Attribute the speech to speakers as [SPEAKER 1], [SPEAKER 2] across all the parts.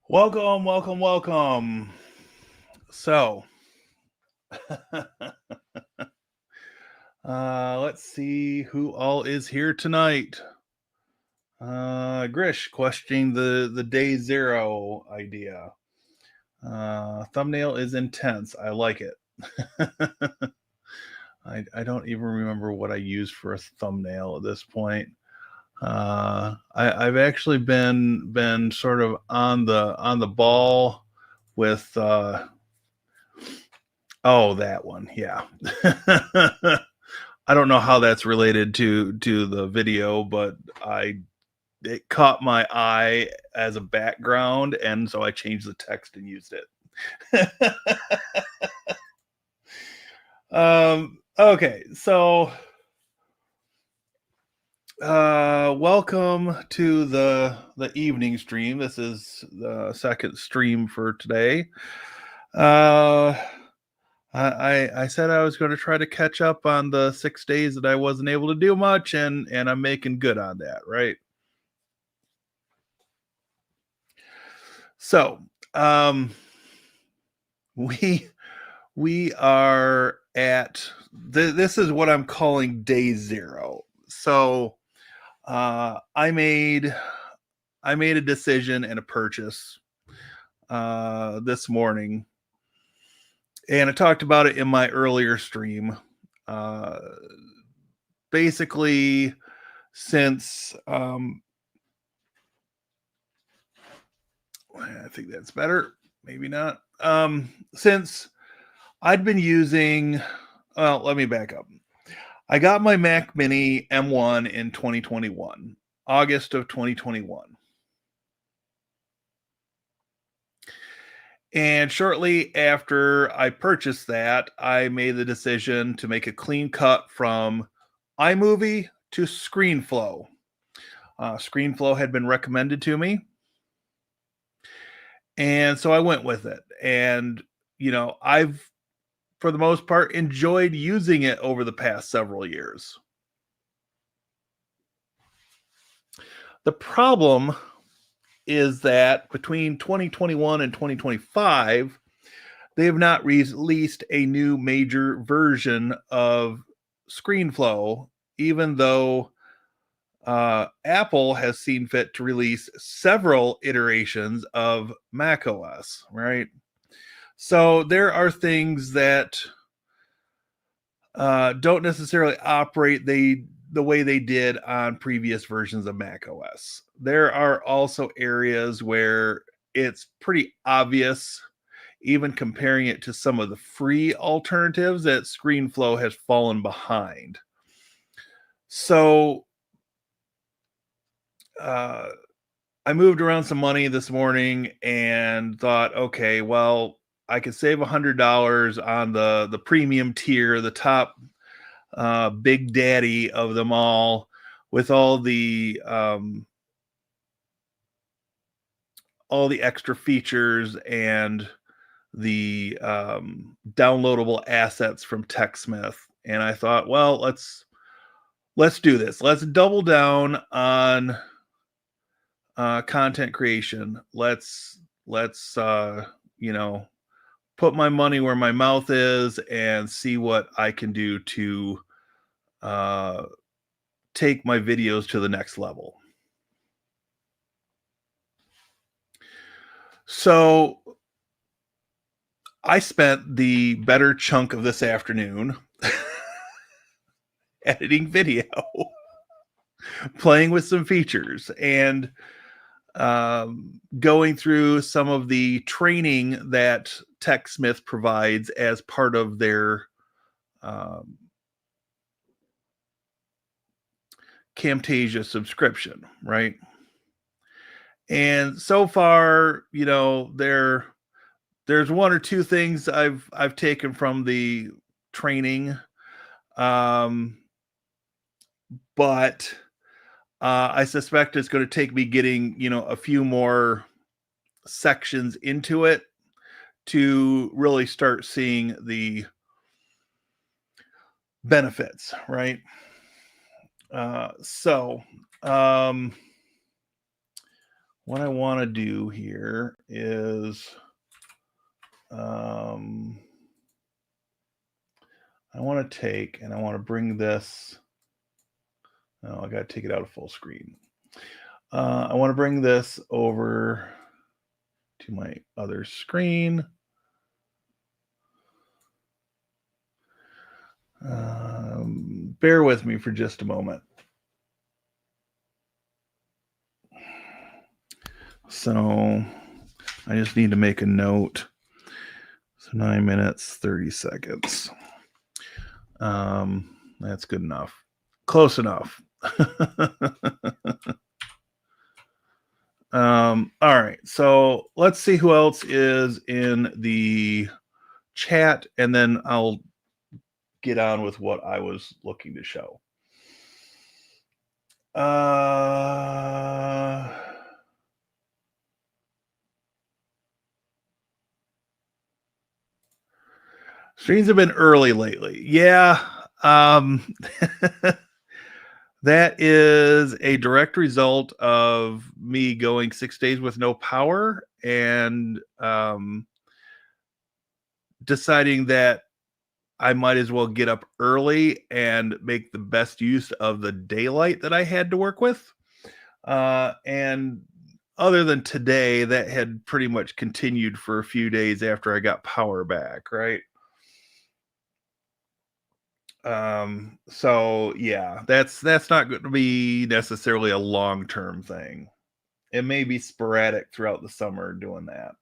[SPEAKER 1] Welcome, welcome, welcome. So, let's see who all is here tonight. Grish questioning the day zero idea. Thumbnail is intense. I like it. I don't even remember what I used for a thumbnail at this point. I've actually been sort of on the ball with oh, that one. Yeah. I don't know how that's related to the video, but it caught my eye as a background, and so I changed the text and used it. Okay, so welcome to the evening stream. This is the second stream for today. I said I was going to try to catch up on the 6 days that I wasn't able to do much, and I'm making good on that, right? So, we we are at this is what I'm calling day zero. So, I made a decision and a purchase this morning, and I talked about it in my earlier stream. Uh, Basically, since I think that's better, maybe not. Since I'd been using, well, let me back up. I got my Mac Mini M1 in 2021, August of 2021. And shortly after I purchased that, I made the decision to make a clean cut from iMovie to ScreenFlow. ScreenFlow had been recommended to me, and so I went with it. And I've for the most part enjoyed using it over the past several years. The problem is that between 2021 and 2025, they have not released a new major version of ScreenFlow, even though Apple has seen fit to release several iterations of macOS, right? So there are things that don't necessarily operate the way they did on previous versions of macOS. There are also areas where it's pretty obvious, even comparing it to some of the free alternatives, that ScreenFlow has fallen behind. So I moved around some money this morning and thought, okay, well, I could save $100 on the premium tier, the top big daddy of them all, with all the extra features and the downloadable assets from TechSmith. And I thought, well, let's do this. Let's double down on content creation. Let's put my money where my mouth is and see what I can do to take my videos to the next level. So I spent the better chunk of this afternoon editing video, playing with some features, and going through some of the training that TechSmith provides as part of their Camtasia subscription, right? And so far, there's one or two things I've taken from the training, but I suspect it's going to take me getting a few more sections into it to really start seeing the benefits, right? So what I want to do here is I want to take and I want to bring this. Oh, I got to take it out of full screen. I want to bring this over to my other screen. Bear with me for just a moment. So I just need to make a note. So 9 minutes, 30 seconds. That's good enough. Close enough. All right. So let's see who else is in the chat, and then I'll get on with what I was looking to show. Streams have been early lately. Yeah. That is a direct result of me going 6 days with no power and deciding that I might as well get up early and make the best use of the daylight that I had to work with. And other than today, that had pretty much continued for a few days after I got power back, right? So yeah, that's not going to be necessarily a long-term thing. It may be sporadic throughout the summer doing that.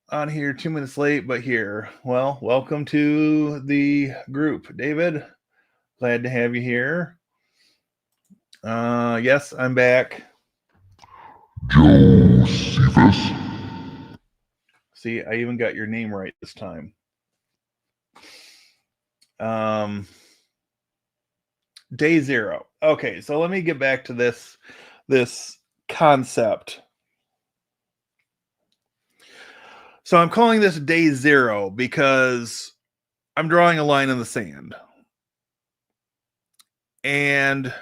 [SPEAKER 1] On here 2 minutes late, but here. Well, welcome to the group, David. Glad to have you here. Yes, I'm back. Josephus. See, I even got your name right this time. Day zero. Okay, so let me get back to this concept. So I'm calling this day zero because I'm drawing a line in the sand. And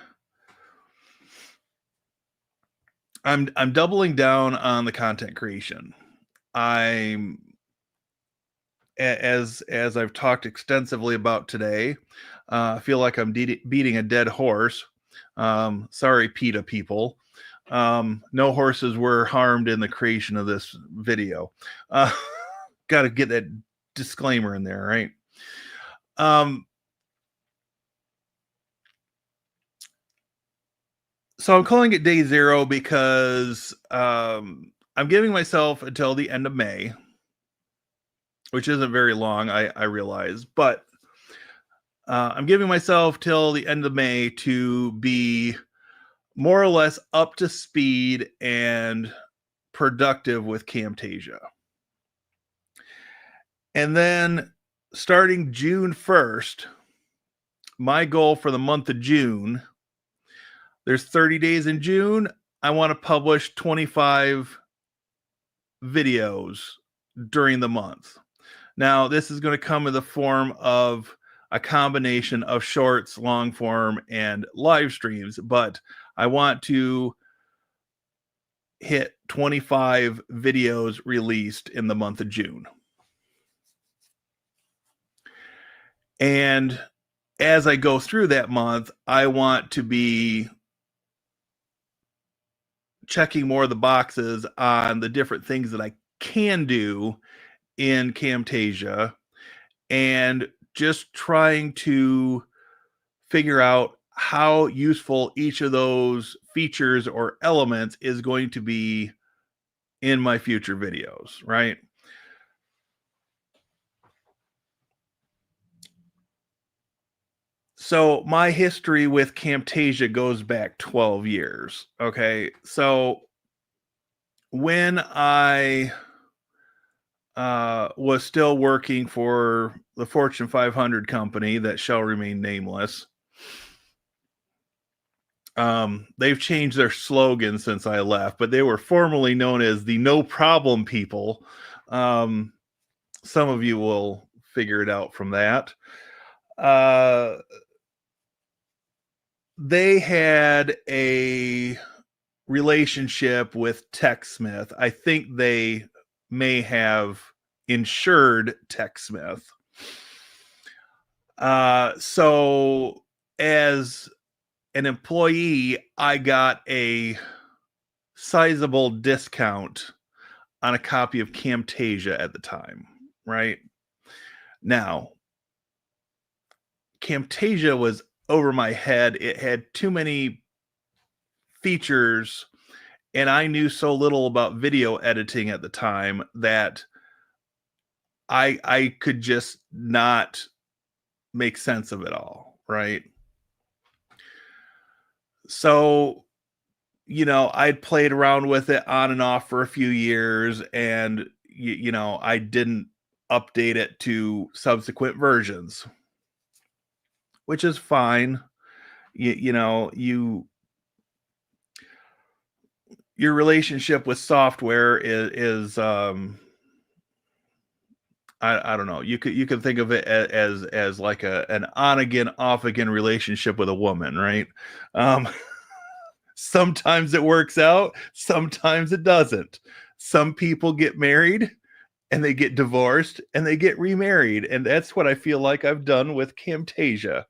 [SPEAKER 1] I'm doubling down on the content creation. I'm as I've talked extensively about today. I feel like I'm beating a dead horse. Sorry, PETA people. No horses were harmed in the creation of this video. Got to get that disclaimer in there, right? So I'm calling it day zero because I'm giving myself until the end of May, which isn't very long, I realize, but I'm giving myself till the end of May to be more or less up to speed and productive with Camtasia. And then starting June 1st, my goal for the month of June, there's 30 days in June. I want to publish 25 videos during the month. Now, this is going to come in the form of a combination of shorts, long form, and live streams, but I want to hit 25 videos released in the month of June. And as I go through that month, I want to be checking more of the boxes on the different things that I can do in Camtasia and just trying to figure out how useful each of those features or elements is going to be in my future videos, right? So my history with Camtasia goes back 12 years. Okay. So when I was still working for the Fortune 500 company that shall remain nameless, they've changed their slogan since I left, but they were formerly known as the No Problem People. Some of you will figure it out from that. They had a relationship with TechSmith. I think they may have insured TechSmith. So as an employee, I got a sizable discount on a copy of Camtasia at the time, right? Now, Camtasia was over my head. It had too many features, and I knew so little about video editing at the time that I could just not make sense of it all, right? So, I'd played around with it on and off for a few years, and I didn't update it to subsequent versions, which is fine. Your relationship with software is I don't know. You could think of it as like an on again off again relationship with a woman, right? Um, sometimes it works out, sometimes it doesn't. Some people get married and they get divorced and they get remarried, and that's what I feel like I've done with Camtasia.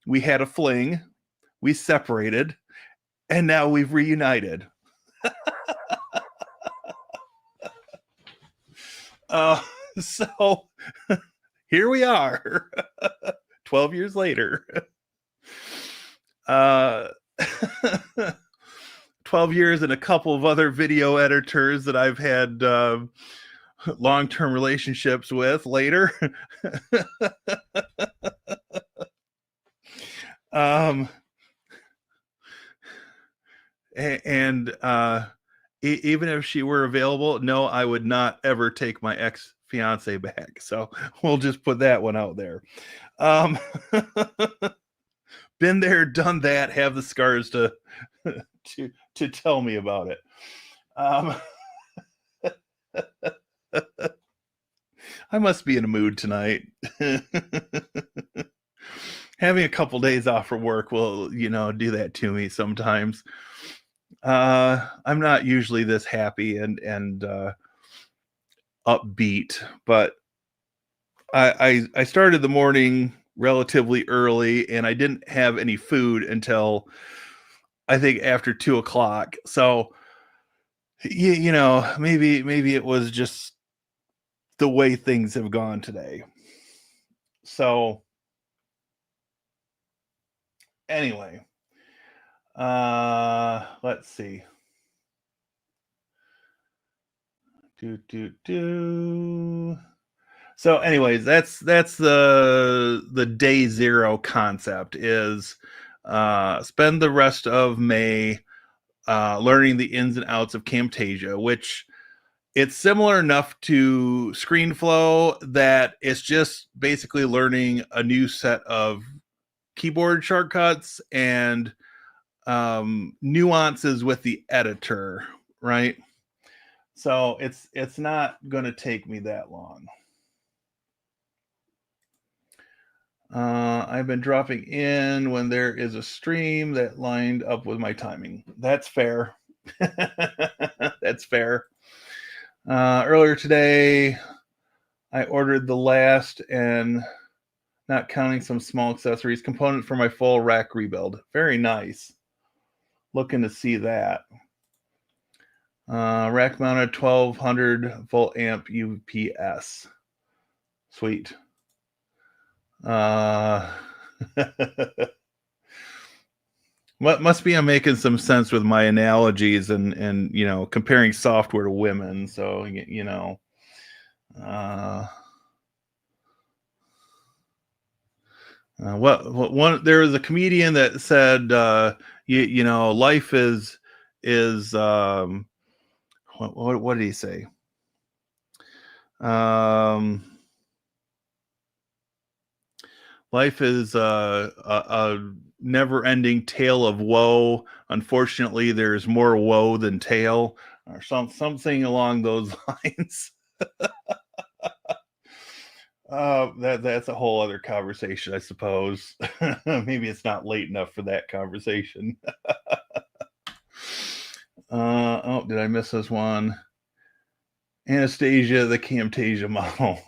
[SPEAKER 1] We had a fling, we separated, and now we've reunited. Uh, so here we are, 12 years later. Uh, 12 years and a couple of other video editors that I've had long-term relationships with later. um, and even if she were available, no, I would not ever take my ex-fiance back. So we'll just put that one out there. Been there, done that, have the scars to to tell me about it. I must be in a mood tonight. Having a couple days off from work will, do that to me sometimes. I'm not usually this happy and upbeat, but I started the morning relatively early, and I didn't have any food until I think after 2 o'clock. So maybe it was just the way things have gone today. So anyway, let's see. So anyways, that's the day zero concept is spend the rest of May learning the ins and outs of Camtasia, which it's similar enough to ScreenFlow that it's just basically learning a new set of keyboard shortcuts and nuances with the editor, right? So it's not going to take me that long. I've been dropping in when there is a stream that lined up with my timing. That's fair. That's fair. Earlier today, I ordered the last and not counting some small accessories component for my full rack rebuild. Very nice. Looking to see that. Rack mounted 1200 volt amp UPS. Sweet. Must be I'm making some sense with my analogies and comparing software to women. So there was a comedian that said life is what did he say? Life is a never-ending tale of woe. Unfortunately, there's more woe than tale, or something along those lines. That's a whole other conversation, I suppose. Maybe it's not late enough for that conversation. Oh, did I miss this one? Anastasia, the Camtasia model.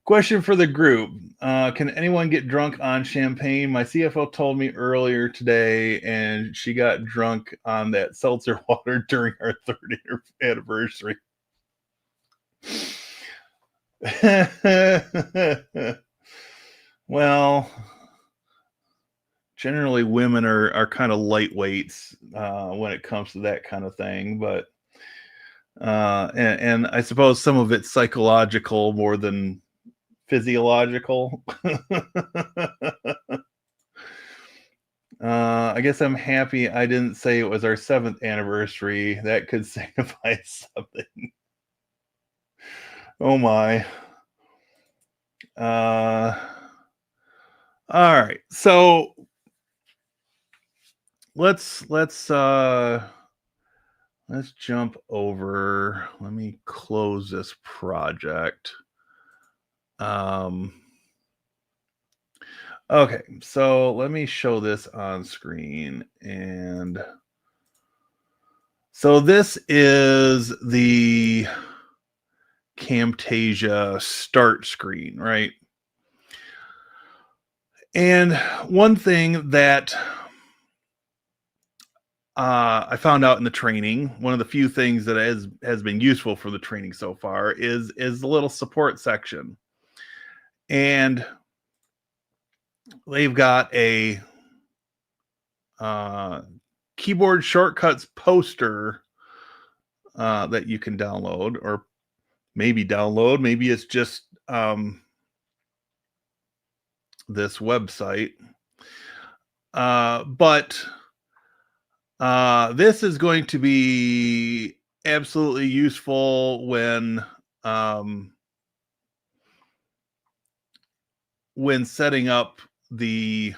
[SPEAKER 1] Question for the group. Can anyone get drunk on champagne? My CFO told me earlier today, and she got drunk on that seltzer water during our 30th anniversary. Well, generally women are kind of lightweights when it comes to that kind of thing, but and I suppose some of it's psychological more than physiological. I guess I'm happy I didn't say it was our 7th anniversary. That could signify something. Oh my. Uh, all right. So let's jump over. Let me close this project. Um, okay, so let me show this on screen. And so this is the Camtasia start screen, right? And one thing that I found out in the training, one of the few things that has been useful for the training so far is the little support section, and they've got a uh, keyboard shortcuts poster that you can download, or maybe download. Maybe it's just this website, but this is going to be absolutely useful um, when setting up the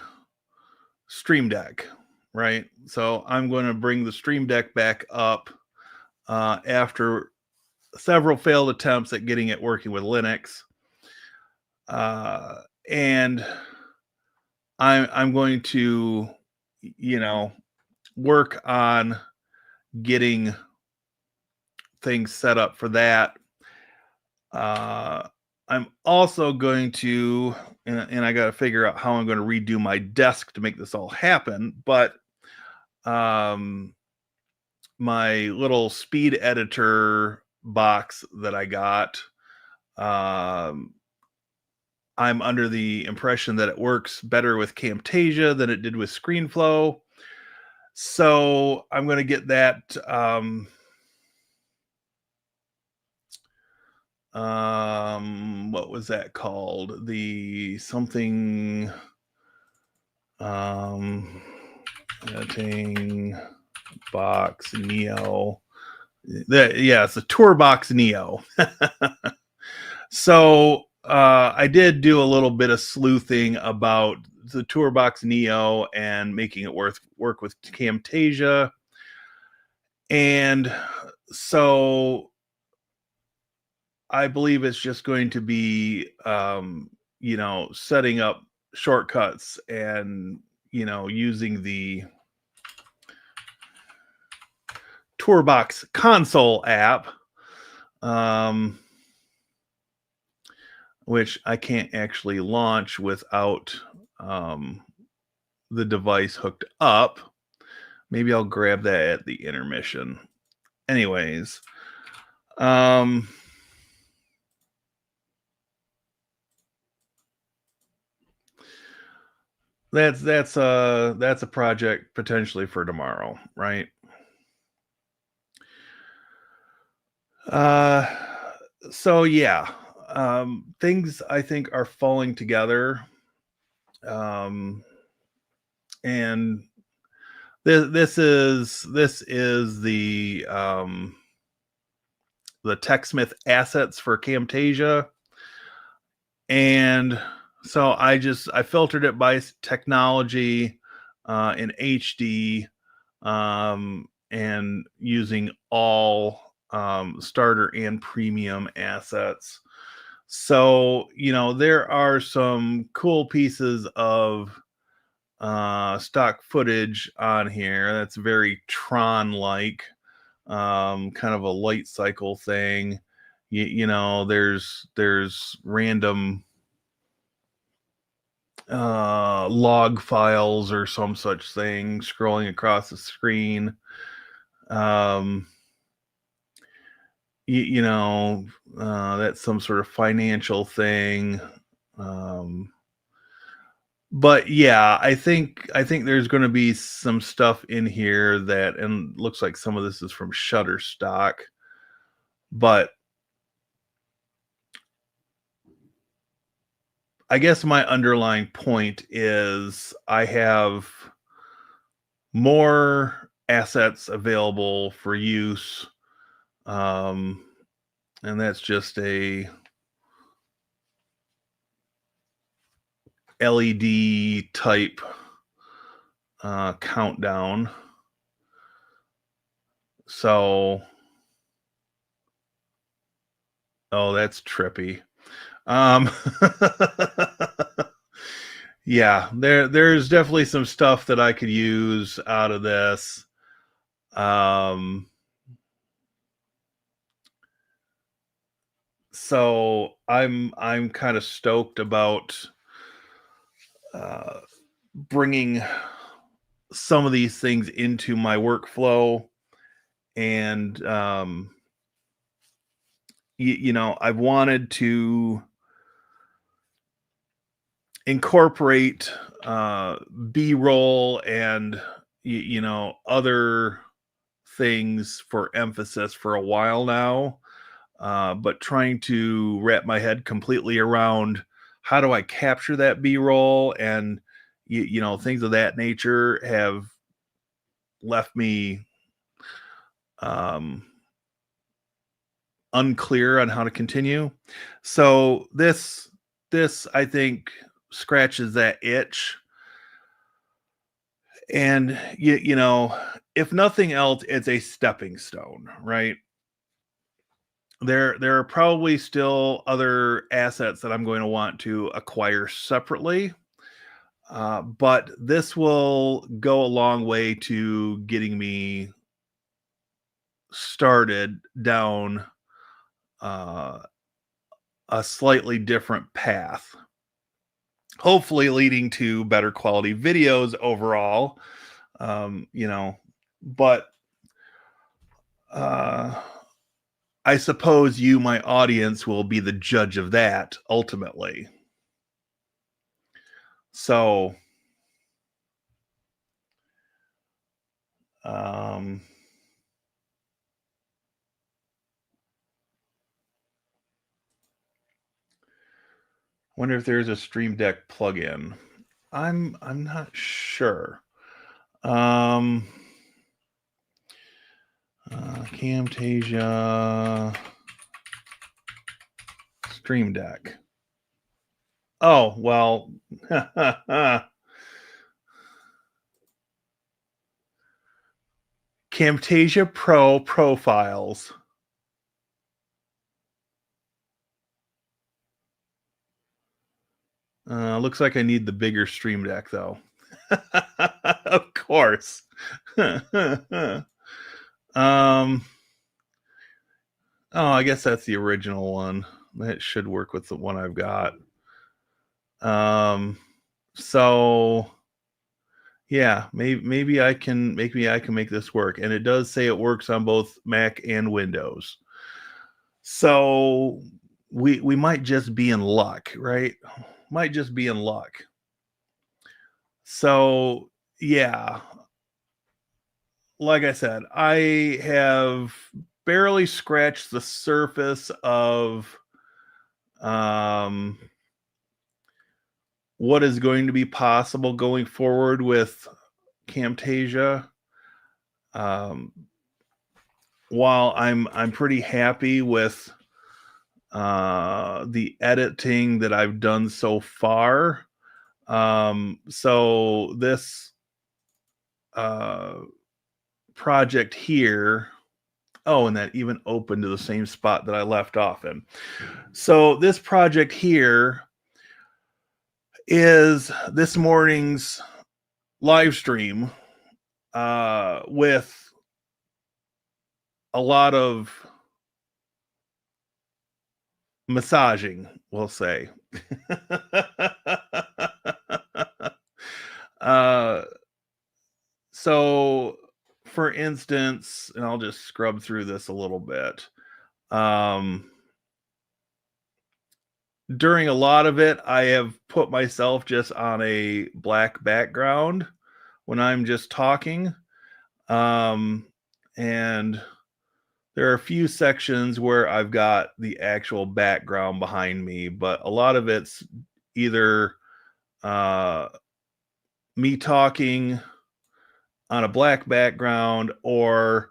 [SPEAKER 1] Stream Deck, right? So I'm going to bring the Stream Deck back up after several failed attempts at getting it working with Linux, and I'm going to, you know, work on getting things set up for that. I'm also going to, and I got to figure out how I'm going to redo my desk to make this all happen. But um, my little speed editor box that I got, um, I'm under the impression that it works better with Camtasia than it did with ScreenFlow. So I'm going to get that. What was that called? The something um editing box Neo. Yeah, it's a Tourbox Neo. So I did do a little bit of sleuthing about the Tourbox Neo and making it work with Camtasia. And so I believe it's just going to be, setting up shortcuts and, using the Tourbox console app, um, which I can't actually launch without the device hooked up. Maybe I'll grab that at the intermission. Anyways, um, that's a project potentially for tomorrow, right? Uh, so yeah, things I think are falling together, um, and this is the TechSmith assets for Camtasia, and so I filtered it by technology in HD, and using all starter and premium assets. So there are some cool pieces of stock footage on here that's very Tron like, kind of a light cycle thing. There's random log files or some such thing scrolling across the screen. um you know that's some sort of financial thing. um but yeah, I think there's going to be some stuff in here that, and looks like some of this is from Shutterstock, but I guess my underlying point is I have more assets available for use. um and that's just a LED type countdown. So, oh, that's trippy. Um, yeah, there's definitely some stuff that I could use out of this. Um, so I'm kind of stoked about uh, bringing some of these things into my workflow. And I've wanted to incorporate B-roll and other things for emphasis for a while now, but trying to wrap my head completely around how do I capture that B-roll, and things of that nature have left me um, unclear on how to continue. So this I think scratches that itch. And if nothing else, it's a stepping stone, right? There are probably still other assets that I'm going to want to acquire separately. But this will go a long way to getting me started down uh, a slightly different path, hopefully leading to better quality videos overall. But uh, I suppose you, my audience, will be the judge of that ultimately. So, um, wonder if there's a Stream Deck plugin. I'm not sure. Um, Camtasia Stream Deck. Oh well. Camtasia Pro profiles. Looks like I need the bigger Stream Deck though. Of course. um Oh, I guess that's the original one. That should work with the one I've got. Um so yeah, maybe I can make this work. And it does say it works on both Mac and Windows. So we might just be in luck, right? Might just be in luck. So yeah, like I said, I have barely scratched the surface of um, what is going to be possible going forward with Camtasia. Um, while I'm pretty happy with the editing that I've done so far. So this project here, oh, and that even opened to the same spot that I left off in. So this project here is this morning's live stream with a lot of massaging, we'll say. uh, so, for instance, and I'll just scrub through this a little bit. Um, During a lot of it, I have put myself just on a black background when I'm just talking. Um, and there are a few sections where I've got the actual background behind me, but a lot of it's either uh, me talking on a black background, or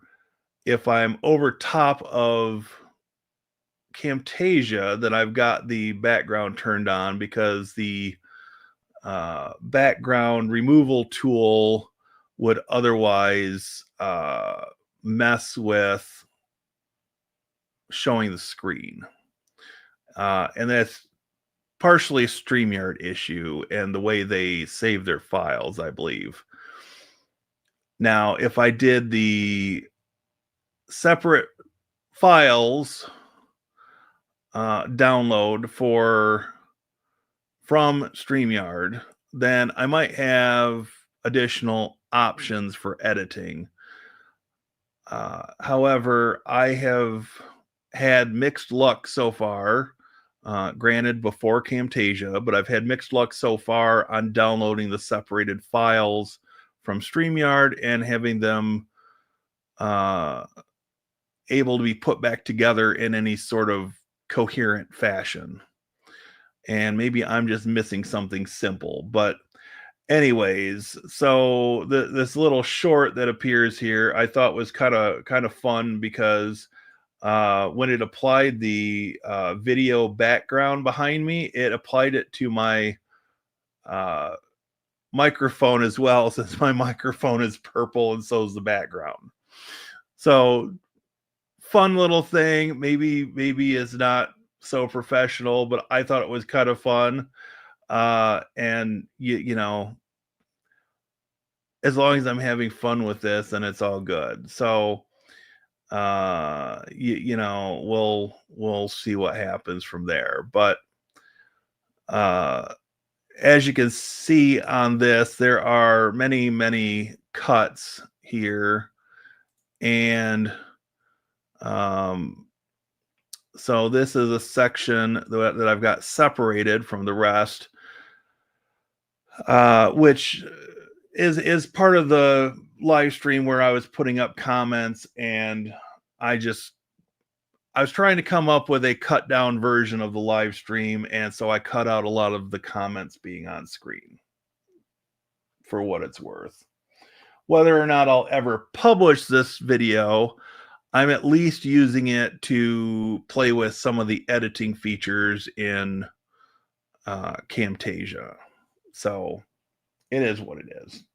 [SPEAKER 1] if I'm over top of Camtasia, then I've got the background turned on because the background removal tool would otherwise mess with showing the screen. And that's partially a StreamYard issue and the way they save their files, I believe. Now, if I did the separate files download from StreamYard, then I might have additional options for editing. However, I have had mixed luck so far. Granted, before Camtasia, but I've had mixed luck so far on downloading the separated files from StreamYard and having them able to be put back together in any sort of coherent fashion. And maybe I'm just missing something simple. But anyways, so this little short that appears here, I thought was kind of fun because when it applied the video background behind me, it applied it to my microphone as well, since my microphone is purple and so is the background. So fun little thing. Maybe it's not so professional, but I thought it was kind of fun. And you know, as long as I'm having fun with this, then it's all good. So you know, we'll see what happens from there. But as you can see on this, there are many cuts here, and so this is a section that I've got separated from the rest, which is part of the live stream where I was putting up comments, and I was trying to come up with a cut down version of the live stream, and so I cut out a lot of the comments being on screen for what it's worth. Whether or not I'll ever publish this video, I'm at least using it to play with some of the editing features in Camtasia. So it is what it is.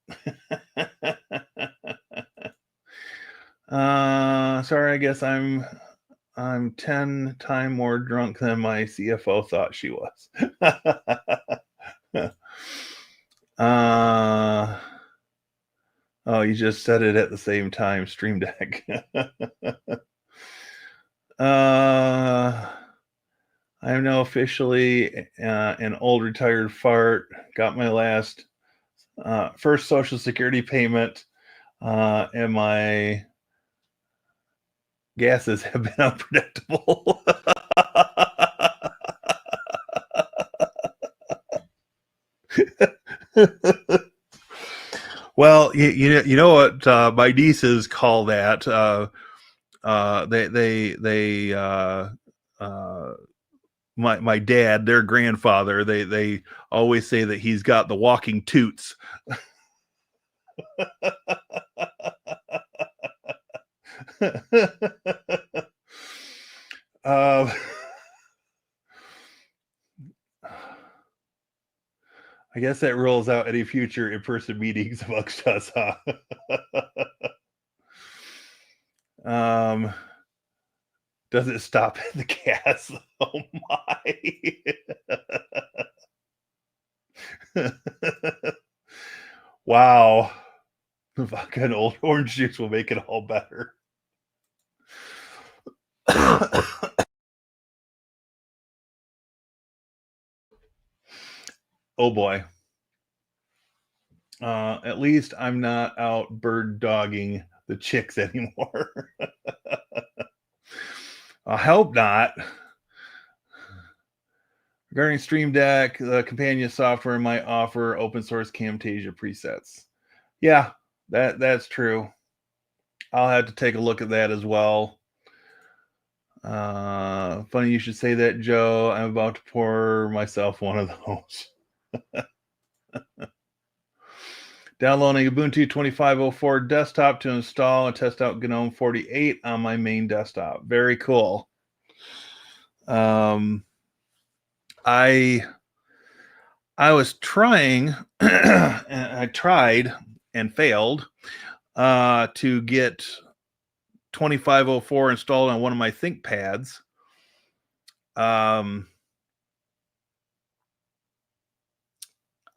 [SPEAKER 1] Sorry, I guess I'm 10 times more drunk than my CFO thought she was. Oh, you just said it at the same time, Stream Deck. I'm now officially an old retired fart. Got my last first Social Security payment, and my gases have been unpredictable. Well, you know what my nieces call that. They my dad, their grandfather, they always say that he's got the walking toots. uh, I guess that rules out any future in-person meetings amongst us, huh? Does it stop at the gas? Oh my. Wow. The fucking old orange juice will make it all better. Oh boy. At least I'm not out bird dogging the chicks anymore. I hope not. Regarding Stream Deck, the companion software might offer open source Camtasia presets. Yeah, that's true. I'll have to take a look at that as well. Funny you should say that, Joe. I'm about to pour myself one of those. Downloading Ubuntu 2504 desktop to install and test out GNOME 48 on my main desktop. Very cool. I was trying, and I tried and failed to get 2504 installed on one of my ThinkPads.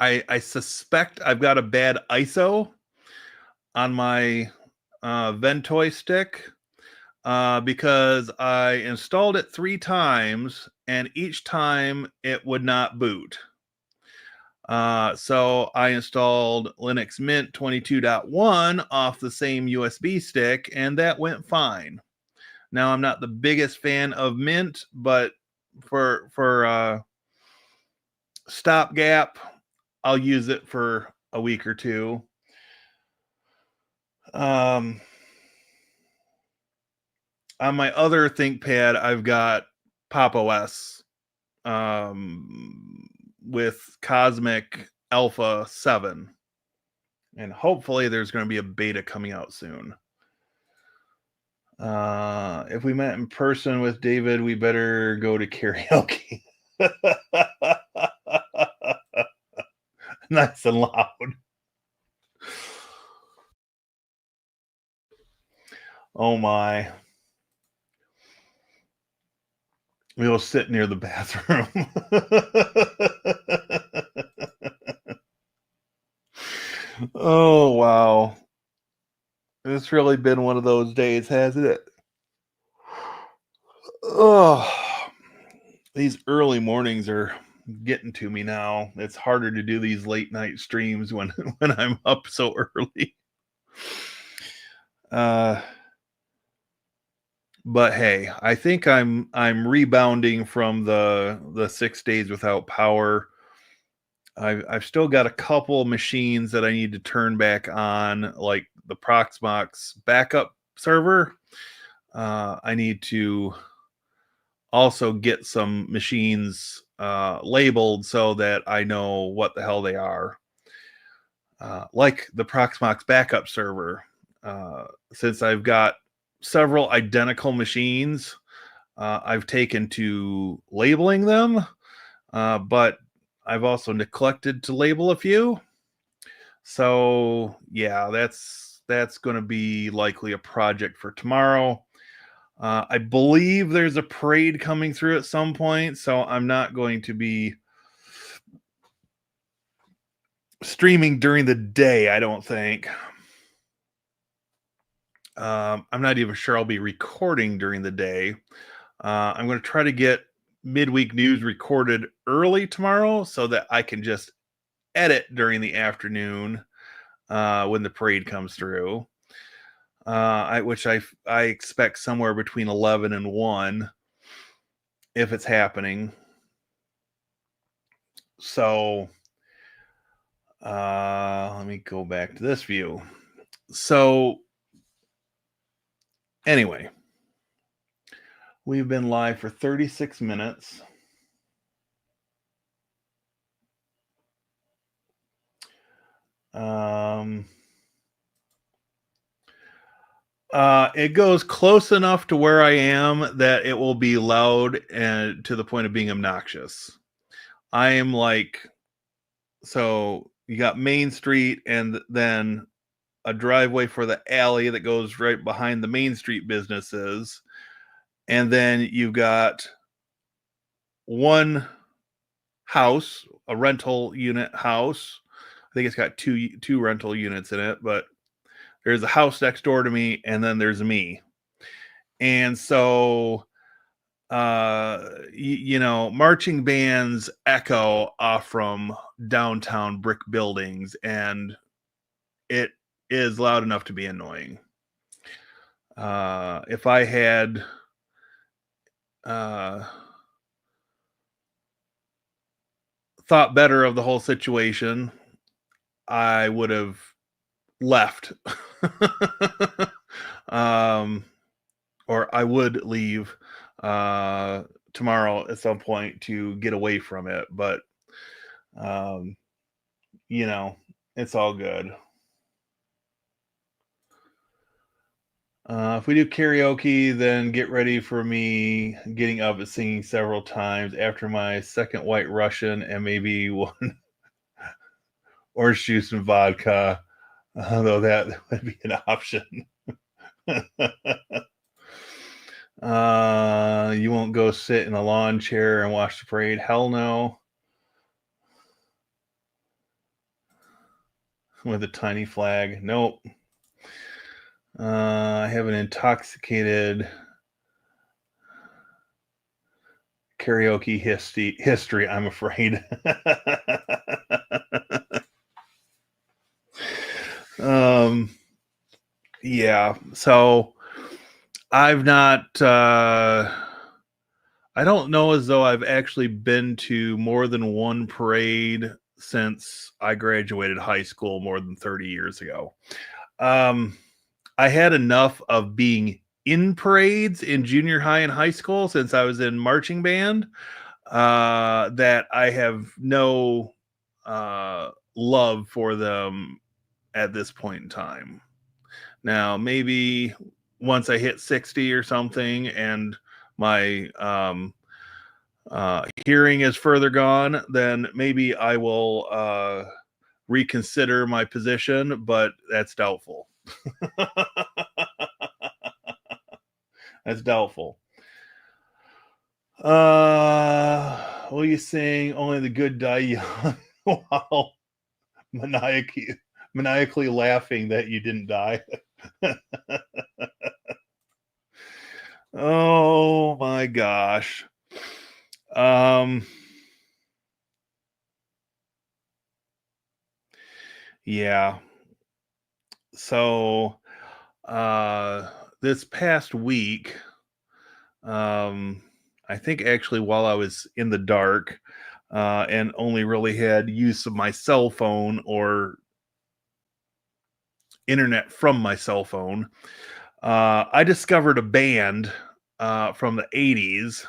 [SPEAKER 1] I suspect I've got a bad ISO on my Ventoy stick because I installed it 3 times and each time it would not boot. So I installed Linux Mint 22.1 off the same USB stick, and that went fine. Now I'm not the biggest fan of Mint, but for stopgap, I'll use it for a week or two. On my other ThinkPad, I've got Pop OS with Cosmic Alpha 7. And hopefully there's going to be a beta coming out soon. If we met in person with David, we better go to karaoke. Nice and loud. Oh my. We will sit near the bathroom. Oh wow. It's really been one of those days, hasn't it? Oh, these early mornings are getting to me now. It's harder to do these late night streams when I'm up so early. But hey, I think I'm rebounding from the 6 days without power. I've still got a couple machines that I need to turn back on, like the Proxmox backup server. I need to also get some machines labeled so that I know what the hell they are. Like the Proxmox backup server. Since I've got several identical machines, I've taken to labeling them, but I've also neglected to label a few. So yeah, that's going to be likely a project for tomorrow. I believe there's a parade coming through at some point, so I'm not going to be streaming during the day, I don't think. I'm not even sure I'll be recording during the day. I'm going to try to get midweek news recorded early tomorrow so that I can just edit during the afternoon when the parade comes through. Which I expect somewhere between 11 and 1 if it's happening. So let me go back to this view. So anyway, we've been live for 36 minutes. It goes close enough to where I am that it will be loud and to the point of being obnoxious. I am like, so you got Main Street and then a driveway for the alley that goes right behind the Main Street businesses. And then you've got one house, a rental unit house I think it's got two rental units in it, but there's a house next door to me, and then there's me. And so, marching bands echo off from downtown brick buildings, and it is loud enough to be annoying. If I had uh, thought better of the whole situation, I would have left. um, or I would leave uh, tomorrow at some point to get away from it. But, um, you know, it's all good. If we do karaoke, then get ready for me getting up and singing several times after my second white Russian and maybe one orange juice and vodka, though that would be an option. You won't go sit in a lawn chair and watch the parade? Hell no. With a tiny flag? Nope. I have an intoxicated karaoke history, I'm afraid. um, yeah. So I've not. I don't know as though I've actually been to more than one parade since I graduated high school more than 30 years ago. Um, I had enough of being in parades in junior high and high school since I was in marching band that I have no love for them at this point in time. Now, maybe once I hit 60 or something and my hearing is further gone, then maybe I will reconsider my position, but that's doubtful. That's doubtful. What are you saying? Only the good die young. Wow, maniacally laughing that you didn't die. Oh my gosh. Um, yeah. So, uh, this past week, um, I think actually while I was in the dark, and only really had use of my cell phone or internet from my cell phone, I discovered a band from the 80s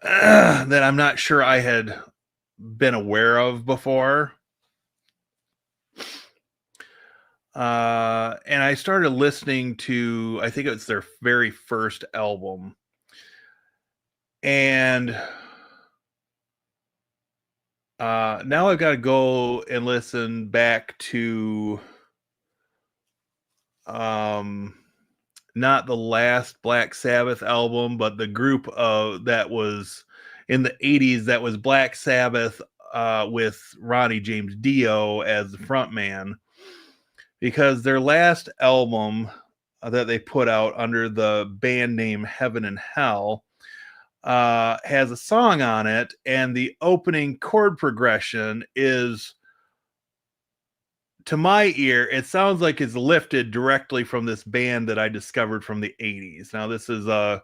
[SPEAKER 1] that I'm not sure I had been aware of before. And I started listening to, I think it was their very first album. And now I've got to go and listen back to um, not the last Black Sabbath album, but the group that was in the 80s that was Black Sabbath with Ronnie James Dio as the front man, because their last album that they put out under the band name Heaven and Hell has a song on it, and the opening chord progression is, to my ear, it sounds like it's lifted directly from this band that I discovered from the 80s. Now, this is a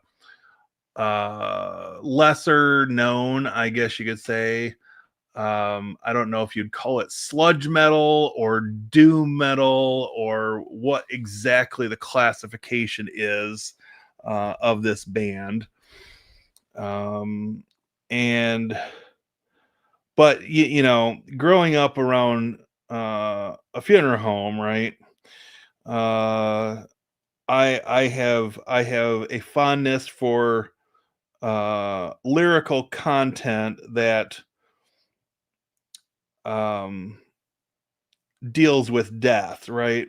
[SPEAKER 1] lesser known, I guess you could say. I don't know if you'd call it sludge metal or doom metal or what exactly the classification is of this band. Um, and but growing up around a funeral home, right? Uh, I have a fondness for lyrical content that um, deals with death, right?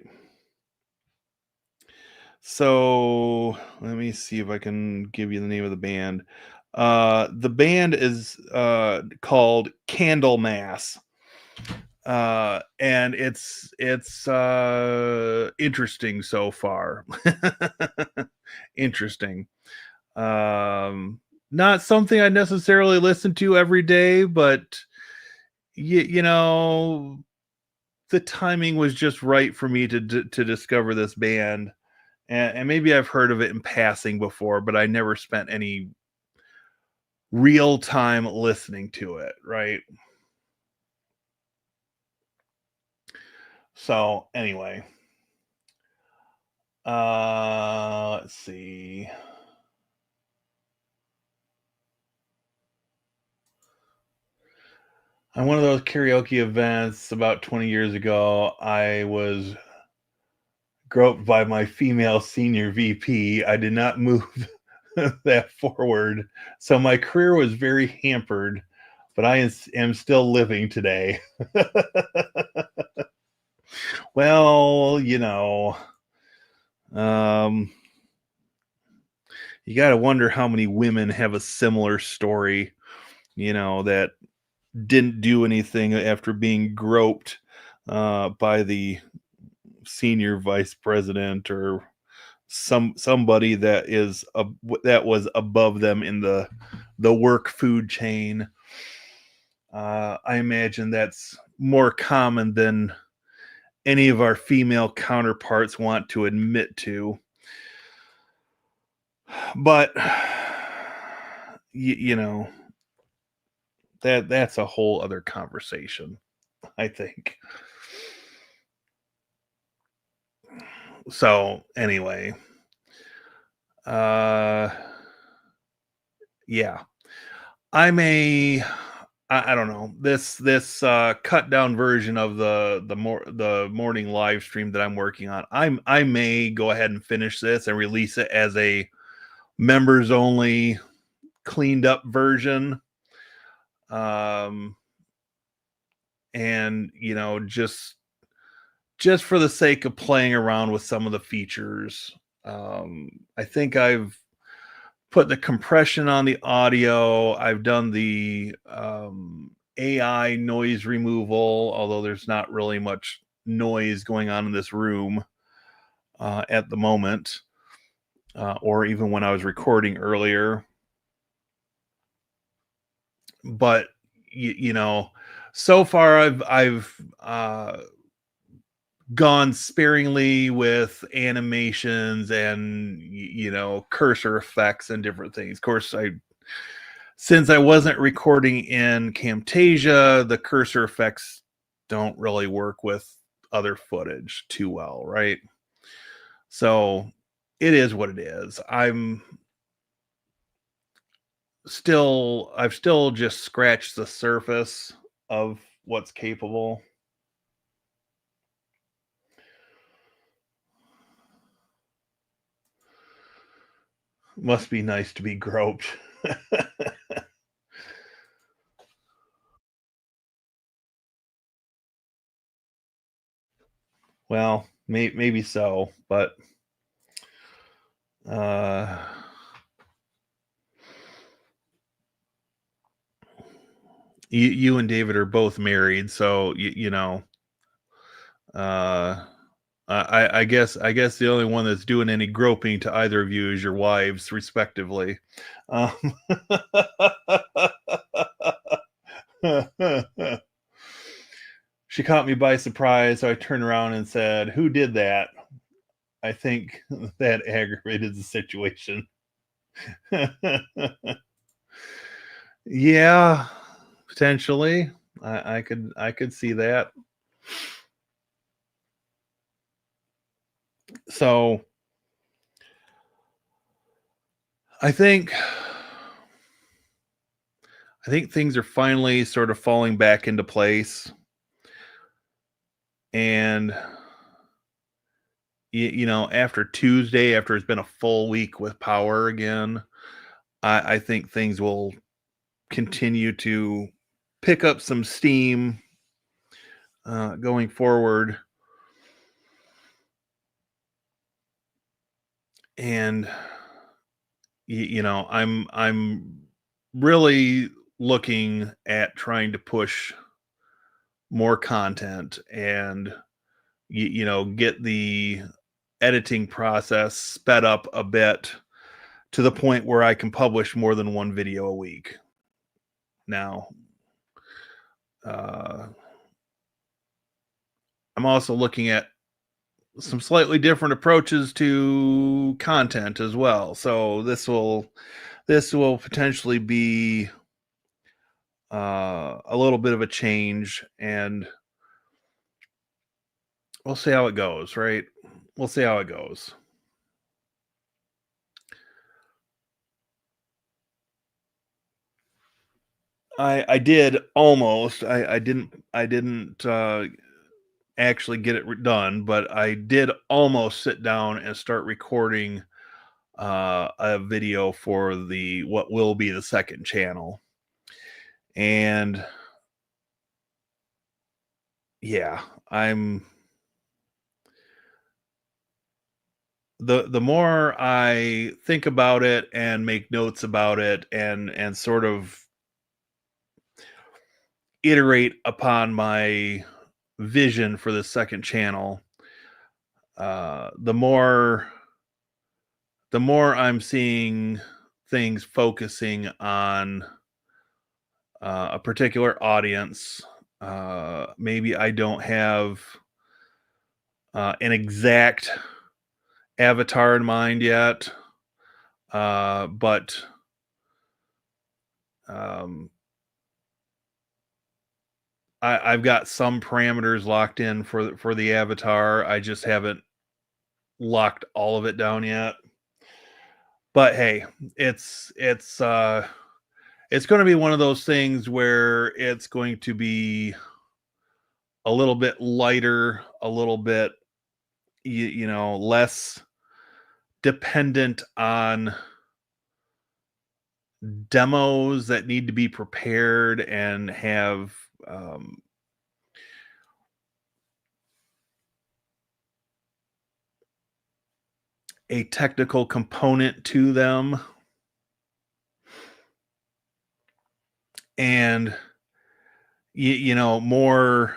[SPEAKER 1] So let me see if I can give you the name of the band. The band is called Candlemass, and it's interesting so far. Interesting. Um, Not something I necessarily listen to every day, but you know, the timing was just right for me to discover this band, and maybe I've heard of it in passing before, but I never spent any real time listening to it, right? So anyway, let's see. On one of those karaoke events about 20 years ago, I was groped by my female senior VP. I did not move that forward, so my career was very hampered, but am still living today. Well, um, you got to wonder how many women have a similar story, that didn't do anything after being groped by the senior vice president or somebody that was above them in the work food chain. I imagine that's more common than any of our female counterparts want to admit to. But you know that's a whole other conversation, I think. So anyway, uh, yeah, I'm a I don't know, this cut down version of the morning live stream that I'm working on. I may go ahead and finish this and release it as a members only cleaned up version. Um, and just for the sake of playing around with some of the features. I think I've put the compression on the audio. I've done the AI noise removal, although there's not really much noise going on in this room at the moment, or even when I was recording earlier. But you know, so far I've gone sparingly with animations and cursor effects and different things. Of course, I since I wasn't recording in Camtasia, the cursor effects don't really work with other footage too well, right? So it is what it is. I've still just scratched the surface of what's capable. Must be nice to be groped. Well, maybe so, but uh you and David are both married, so uh I guess the only one that's doing any groping to either of you is your wives, respectively. Um, she caught me by surprise, so I turned around and said, "Who did that?" I think that aggravated the situation. Yeah, potentially. I could see that. So I think I think things are finally sort of falling back into place, and after Tuesday, after it's been a full week with power again, I think things will continue to pick up some steam going forward. And I'm really looking at trying to push more content and get the editing process sped up a bit to the point where I can publish more than one video a week now. uh, I'm also looking at some slightly different approaches to content as well, so this will potentially be a little bit of a change, and we'll see how it goes, right? We'll see how it goes. I did almost. I didn't actually get it done, but I did almost sit down and start recording a video for the what will be the second channel. And yeah, I'm the more I think about it and make notes about it and sort of iterate upon my vision for the second channel, the more I'm seeing things focusing on a particular audience. Maybe I don't have an exact avatar in mind yet, but um, I've got some parameters locked in for the avatar. I just haven't locked all of it down yet. But hey, it's going to be one of those things where it's going to be a little bit lighter, a little bit less dependent on demos that need to be prepared and have um, a technical component to them, and more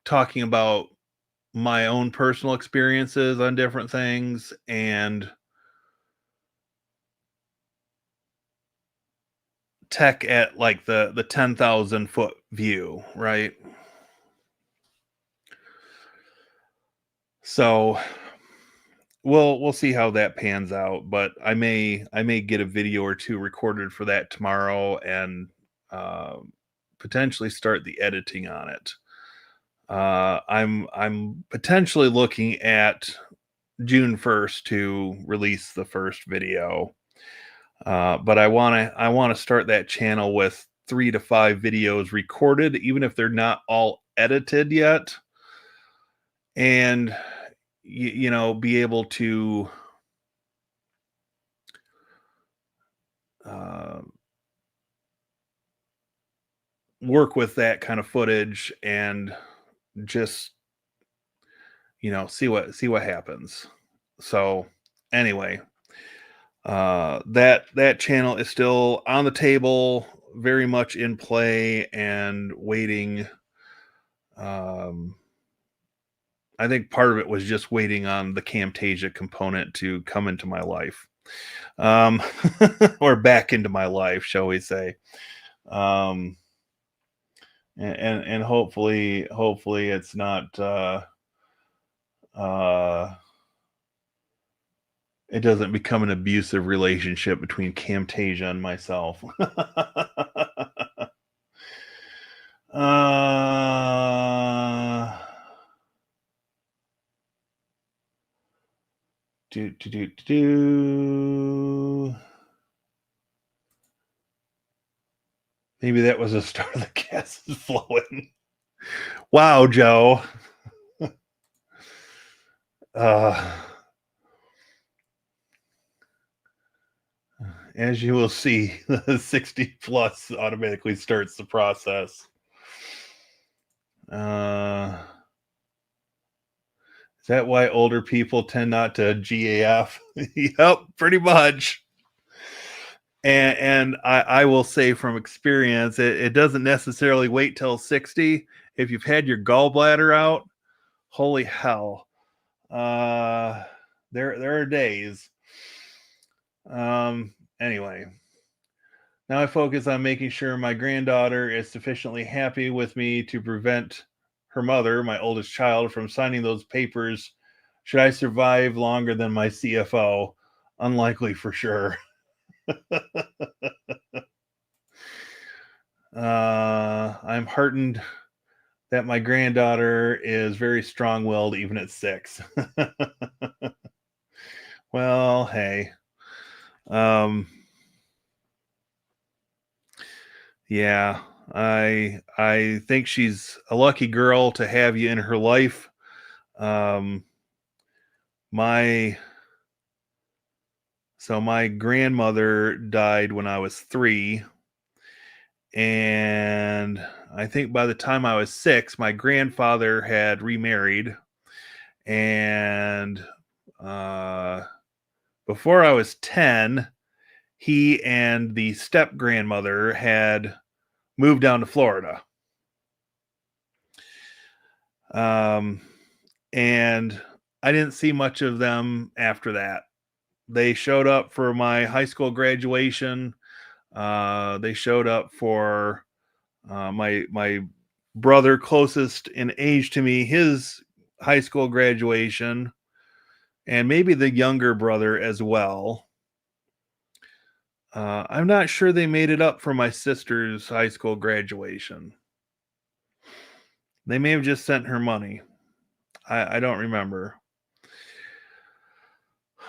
[SPEAKER 1] talking about my own personal experiences on different things and tech at like the 10,000 foot view, right? So we'll see how that pans out, but I may get a video or two recorded for that tomorrow and uh, potentially start the editing on it. I'm potentially looking at June 1st to release the first video. But I want to start that channel with 3 to 5 videos recorded, even if they're not all edited yet, and be able to uh, work with that kind of footage and just see what happens. So anyway, that channel is still on the table, very much in play and waiting. um I think part of it was just waiting on the Camtasia component to come into my life, um or back into my life, shall we say. um and hopefully it's not uh it doesn't become an abusive relationship between Camtasia and myself. uh do. Maybe that was the start of the gas is flowing. Wow, Joe. uh as you will see, the 60 plus automatically starts the process. uh Is that why older people tend not to GAF? Yep, pretty much. And I will say from experience, it doesn't necessarily wait till 60. If you've had your gallbladder out, holy hell. Uh, there are days. Anyway, now I focus on making sure my granddaughter is sufficiently happy with me to prevent her mother, my oldest child, from signing those papers. Should I survive longer than my CFO? Unlikely for sure. I'm heartened that my granddaughter is very strong willed even at 6. Well, hey. Um, yeah, I think she's a lucky girl to have you in her life. Um, my my grandmother died when I was 3, and I think by the time I was 6, my grandfather had remarried, and uh, before I was 10, he and the step grandmother had moved down to Florida. Um, and I didn't see much of them after that. They showed up for my high school graduation. They showed up for my brother closest in age to me, his high school graduation, and maybe the younger brother as well. I'm not sure they made it up for my sister's high school graduation. They may have just sent her money. I don't remember.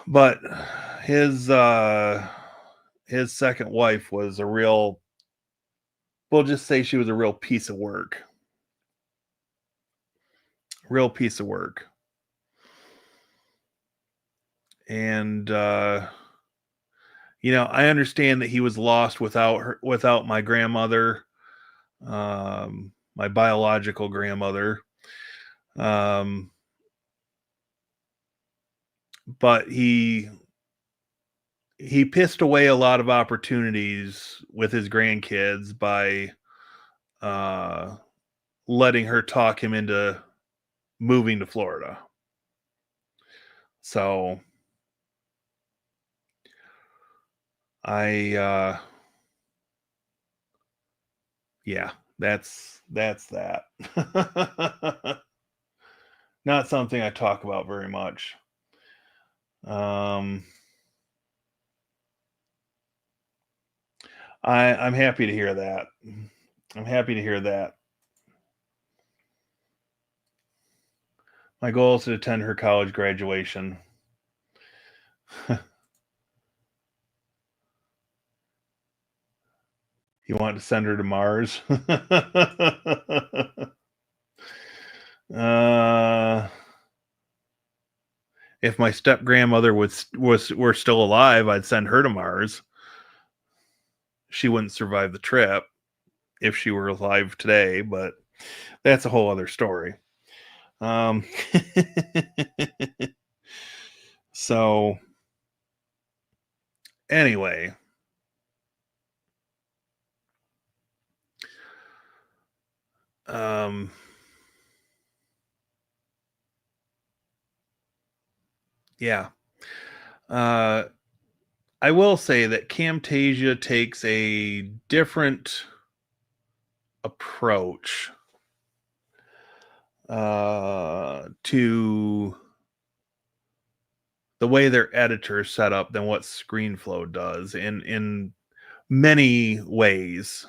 [SPEAKER 1] But his uh his second wife was a real, we'll just say she was a real piece of work. Real piece of work. And I understand that he was lost without my grandmother, my biological grandmother. Um but he pissed away a lot of opportunities with his grandkids by uh, letting her talk him into moving to Florida. So I, yeah, that's that. Not something I talk about very much. Um, I'm happy to hear that. I'm happy to hear that. My goal is to attend her college graduation. You want to send her to Mars? uh, if my step grandmother was were still alive, I'd send her to Mars. She wouldn't survive the trip if she were alive today, but that's a whole other story. Um, so anyway, um, yeah. Uh, I will say that Camtasia takes a different approach to the way their editor is set up than what ScreenFlow does in many ways.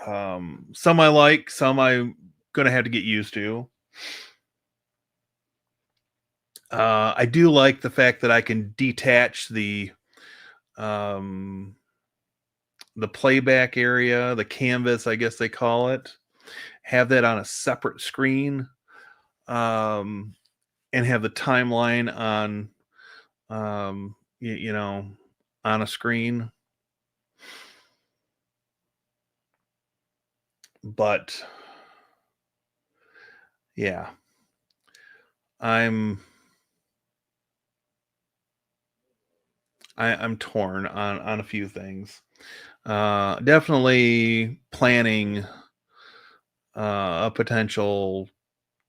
[SPEAKER 1] Some I like, some I'm gonna have to get used to. I do like the fact that I can detach um, the playback area, the canvas, I guess they call it, have that on a separate screen, um, and have the timeline on, on a screen. But yeah, I'm I'm torn on a few things. Definitely planning a potential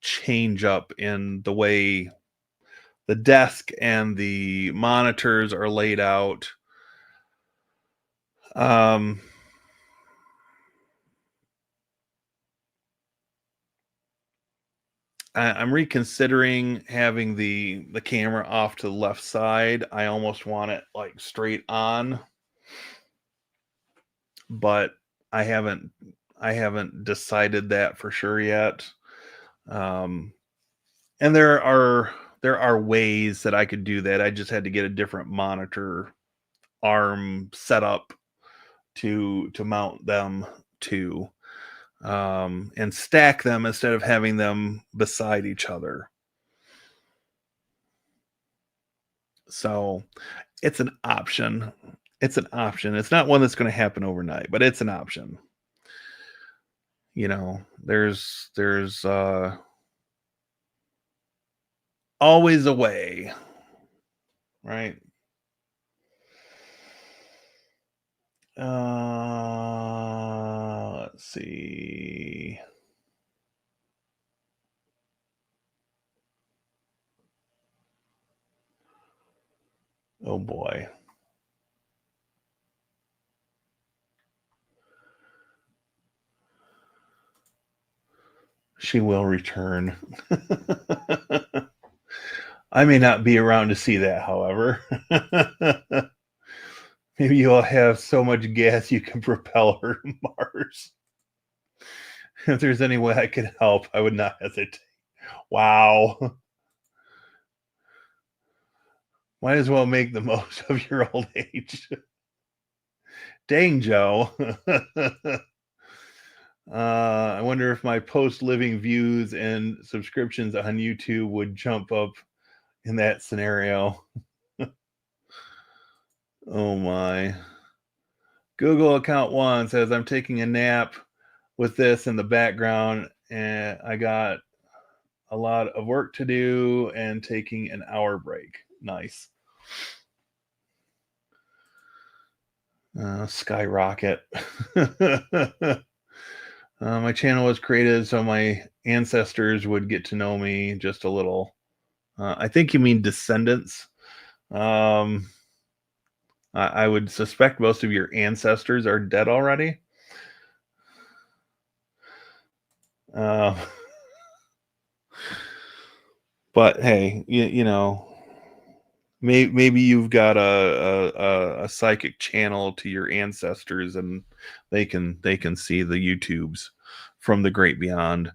[SPEAKER 1] change up in the way the desk and the monitors are laid out. Um, I'm reconsidering having the camera off to the left side. I almost want it like straight on, but I haven't I haven't decided that for sure yet. Um, and there are ways that I could do that. I just had to get a different monitor arm set up to mount them to, and stack them instead of having them beside each other. So it's an option. It's an option. It's not one that's going to happen overnight, but it's an option. There's always a way, right? Let's see. Oh boy. She will return. I may not be around to see that, however. Maybe you'll have so much gas you can propel her to Mars. If there's any way I could help, I would not hesitate. Wow. Might as well make the most of your old age. Dang, Joe. I wonder if my post living views and subscriptions on YouTube would jump up in that scenario. Oh my. Google account one says I'm taking a nap with this in the background, and I got a lot of work to do and taking an hour break. Nice. Skyrocket. My channel was created so my ancestors would get to know me just a little. I think you mean descendants. Um, I would suspect most of your ancestors are dead already. Uh, but hey, maybe you've got a psychic channel to your ancestors, and they can see the YouTubes from the great beyond.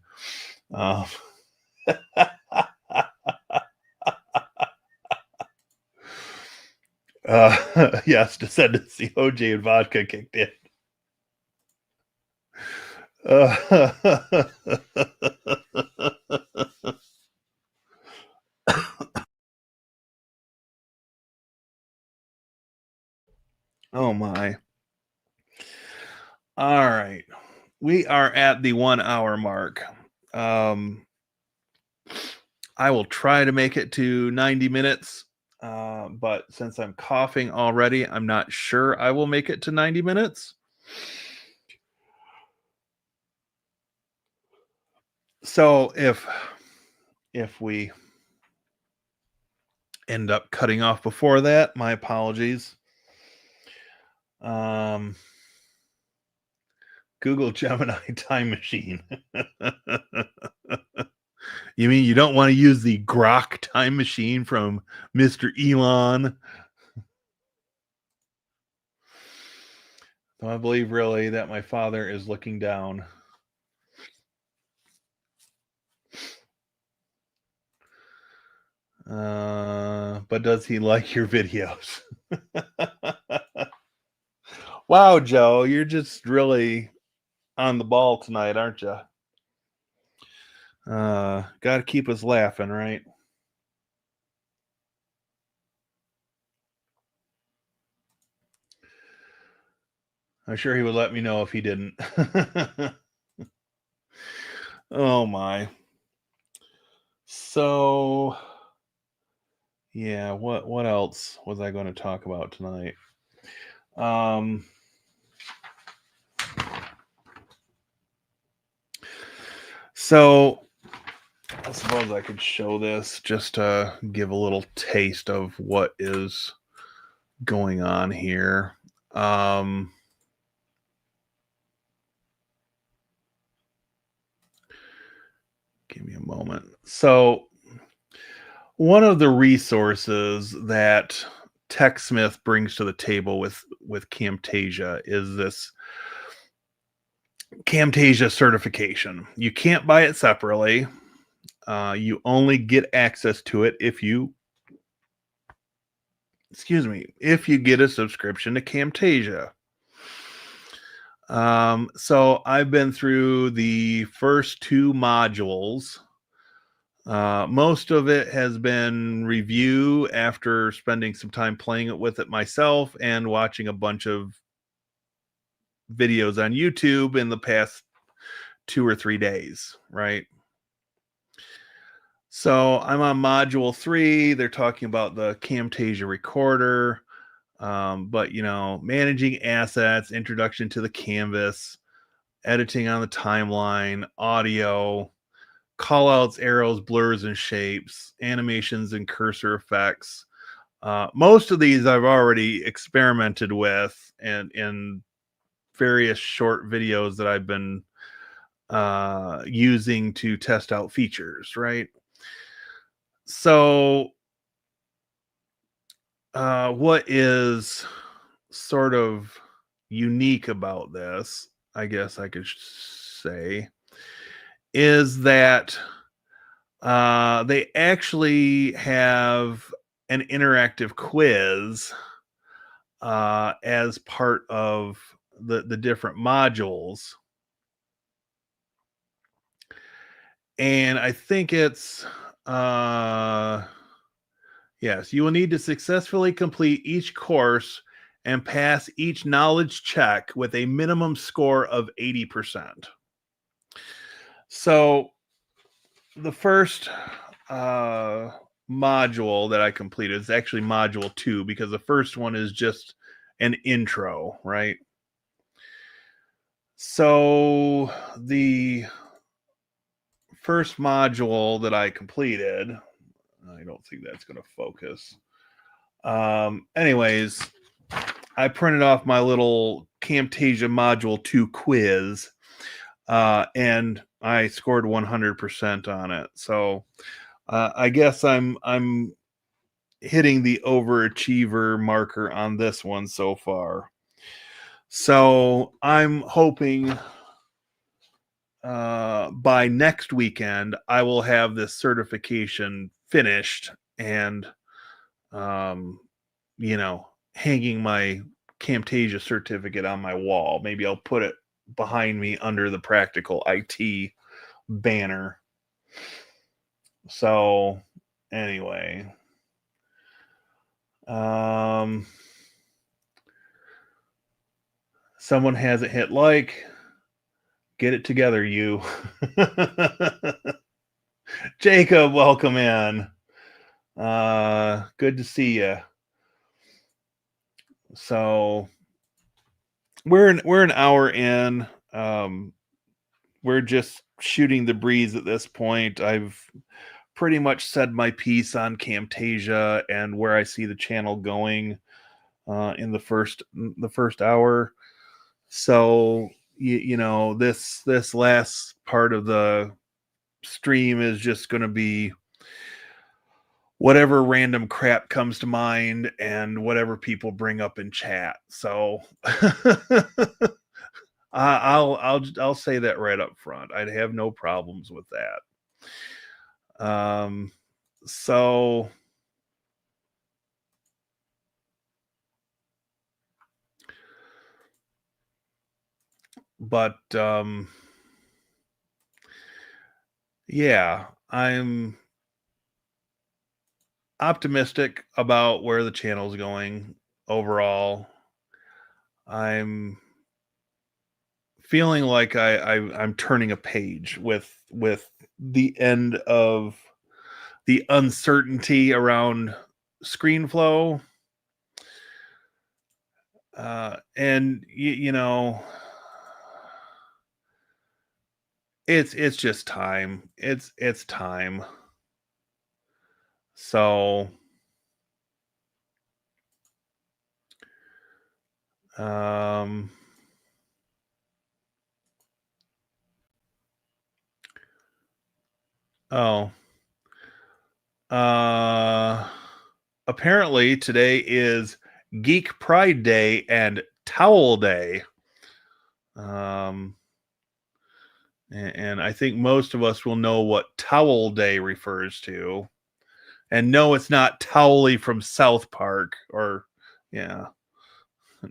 [SPEAKER 1] Uh, yes, descendancy, OJ and vodka kicked in. Uh, oh my. All right. We are at the 1 hour mark. Um, I will try to make it to 90 minutes. But since I'm coughing already, I'm not sure I will make it to 90 minutes. So if we end up cutting off before that, my apologies. Um, Google Gemini time machine. You mean you don't want to use the Grok time machine from Mr. Elon? So I believe really that my father is looking down. But does he like your videos? Wow, Joe, you're just really on the ball tonight, aren't you? Got to keep us laughing, right? I'm sure he would let me know if he didn't. Oh my. So Yeah, what else was I going to talk about tonight? Um, so I suppose I could show this just to give a little taste of what is going on here. Um, Give me a moment. So, one of the resources that TechSmith brings to the table with Camtasia is this Camtasia certification. You can't buy it separately. You only get access to it if you, excuse me, if you get a subscription to Camtasia. So I've been through the first two modules. Most of it has been review after spending some time playing it with it myself and watching a bunch of videos on YouTube in the past 2 or 3 days, right? So I'm on module 3. They're talking about the Camtasia recorder, but managing assets, introduction to the canvas, editing on the timeline, audio, callouts, arrows, blurs, and shapes, animations, and cursor effects. Most of these I've already experimented with and in various short videos that I've been using to test out features, right? So, what is sort of unique about this, I guess I could say, is that they actually have an interactive quiz as part of the different modules, and I think it's uh, yes, you will need to successfully complete each course and pass each knowledge check with a minimum score of 80%. So the first uh, module that I completed is actually module 2 because the first one is just an intro, right? So the first module that I completed, I don't think that's going to focus. Anyways, I printed off my little Camtasia Module 2 quiz, and I scored 100% on it. So I guess I'm hitting the overachiever marker on this one so far. So I'm hoping by next weekend I will have this certification finished and um, hanging my Camtasia certificate on my wall. Maybe I'll put it behind me under the practical IT banner. So anyway, um, someone hasn't hit like. Get it together, you. Jacob, welcome in. Good to see you. So we're an hour in. We're just shooting the breeze at this point. I've pretty much said my piece on Camtasia and where I see the channel going in the first hour. So this last part of the stream is just going to be whatever random crap comes to mind and whatever people bring up in chat. So I'll say that right up front. I'd have no problems with that. So but yeah, I'm optimistic about where the channel's going overall. I'm feeling like I'm turning a page with the end of the uncertainty around ScreenFlow, and you know, it's just time. It's time. So, um, oh, uh, apparently today is Geek Pride Day and Towel Day. Um, and I think most of us will know what Towel Day refers to. And no, it's not Towley from South Park, or yeah,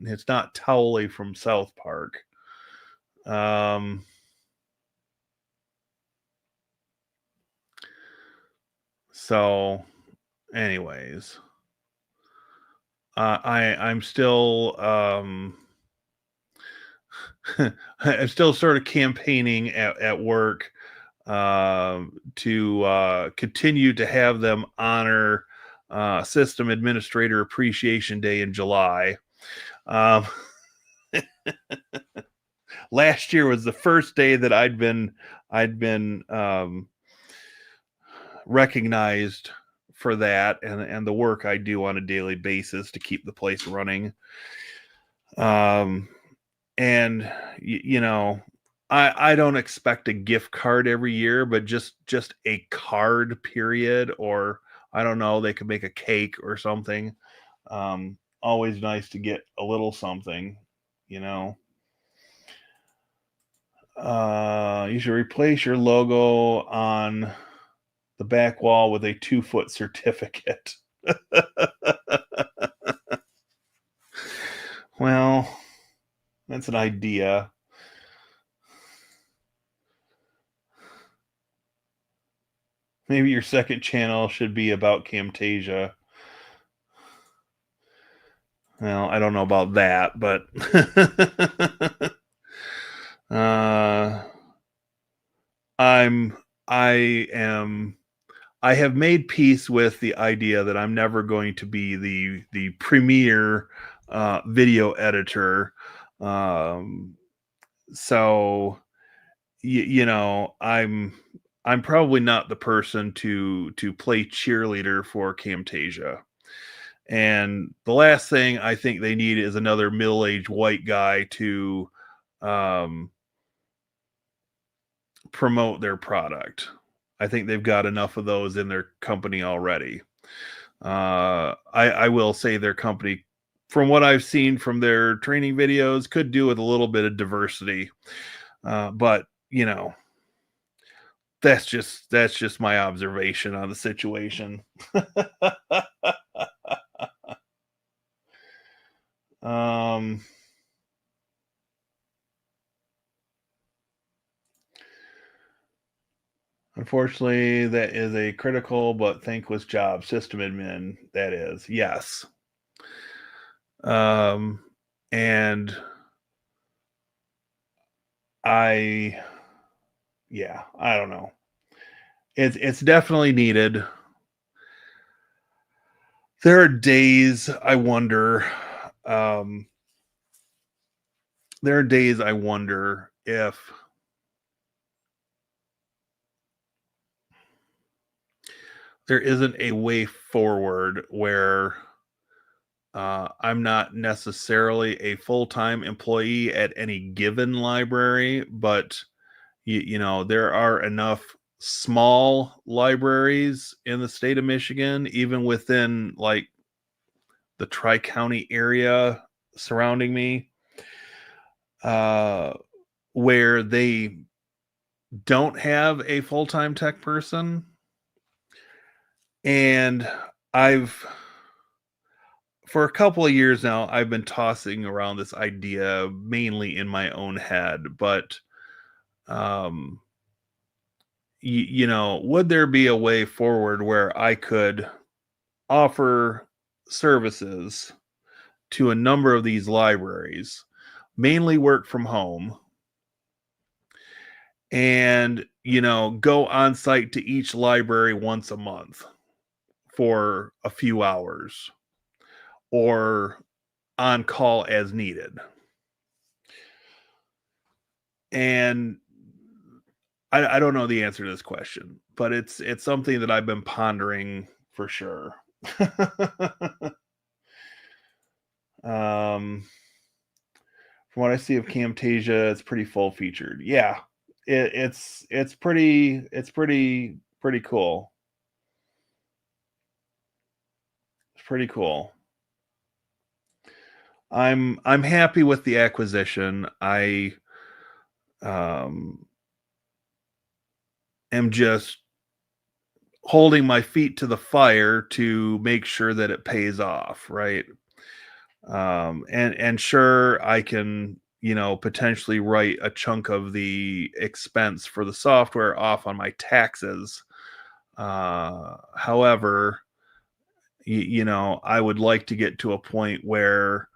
[SPEAKER 1] it's not Towley from South Park. Um, so, anyways, I'm still I'm still sort of campaigning at work to continue to have them honor System Administrator Appreciation Day in July. Um, last year was the first day that I'd been recognized for that and the work I do on a daily basis to keep the place running. Um, and you know, I don't expect a gift card every year, but just a card period, or I don't know, they could make a cake or something. Always nice to get a little something, you know. You should replace your logo on the back wall with a 2-foot certificate. Well, that's an idea. Maybe your second channel should be about Camtasia. Well, I don't know about that, but uh, I'm I am I have made peace with the idea that I'm never going to be the premier video editor. Um, so you know, I'm probably not the person to play cheerleader for Camtasia. And the last thing I think they need is another middle-aged white guy to um, promote their product. I think they've got enough of those in their company already. I will say their company, from what I've seen from their training videos, could do with a little bit of diversity. But you know, that's just my observation on the situation. um, Unfortunately, that is a critical but thankless job. System admin, that is. Yes. Um, and I, yeah, I don't know. It's definitely needed. There are days I wonder. Um, there are days I wonder if there isn't a way forward where I'm not necessarily a full time employee at any given library, but you know, there are enough small libraries in the state of Michigan, even within like the Tri County area surrounding me, uh, where they don't have a full time tech person. And I've, for a couple of years now, I've been tossing around this idea mainly in my own head, but um, you know, would there be a way forward where I could offer services to a number of these libraries, mainly work from home, and you know, go on site to each library once a month for a few hours or on call as needed. And I don't know the answer to this question, but it's something that I've been pondering for sure. um, from what I see of Camtasia, it's pretty full featured. Yeah, it's pretty cool. It's pretty cool. I'm happy with the acquisition. I um am just holding my feet to the fire to make sure that it pays off, right? And sure, I can, potentially write a chunk of the expense for the software off on my taxes. However, I would like to get to a point where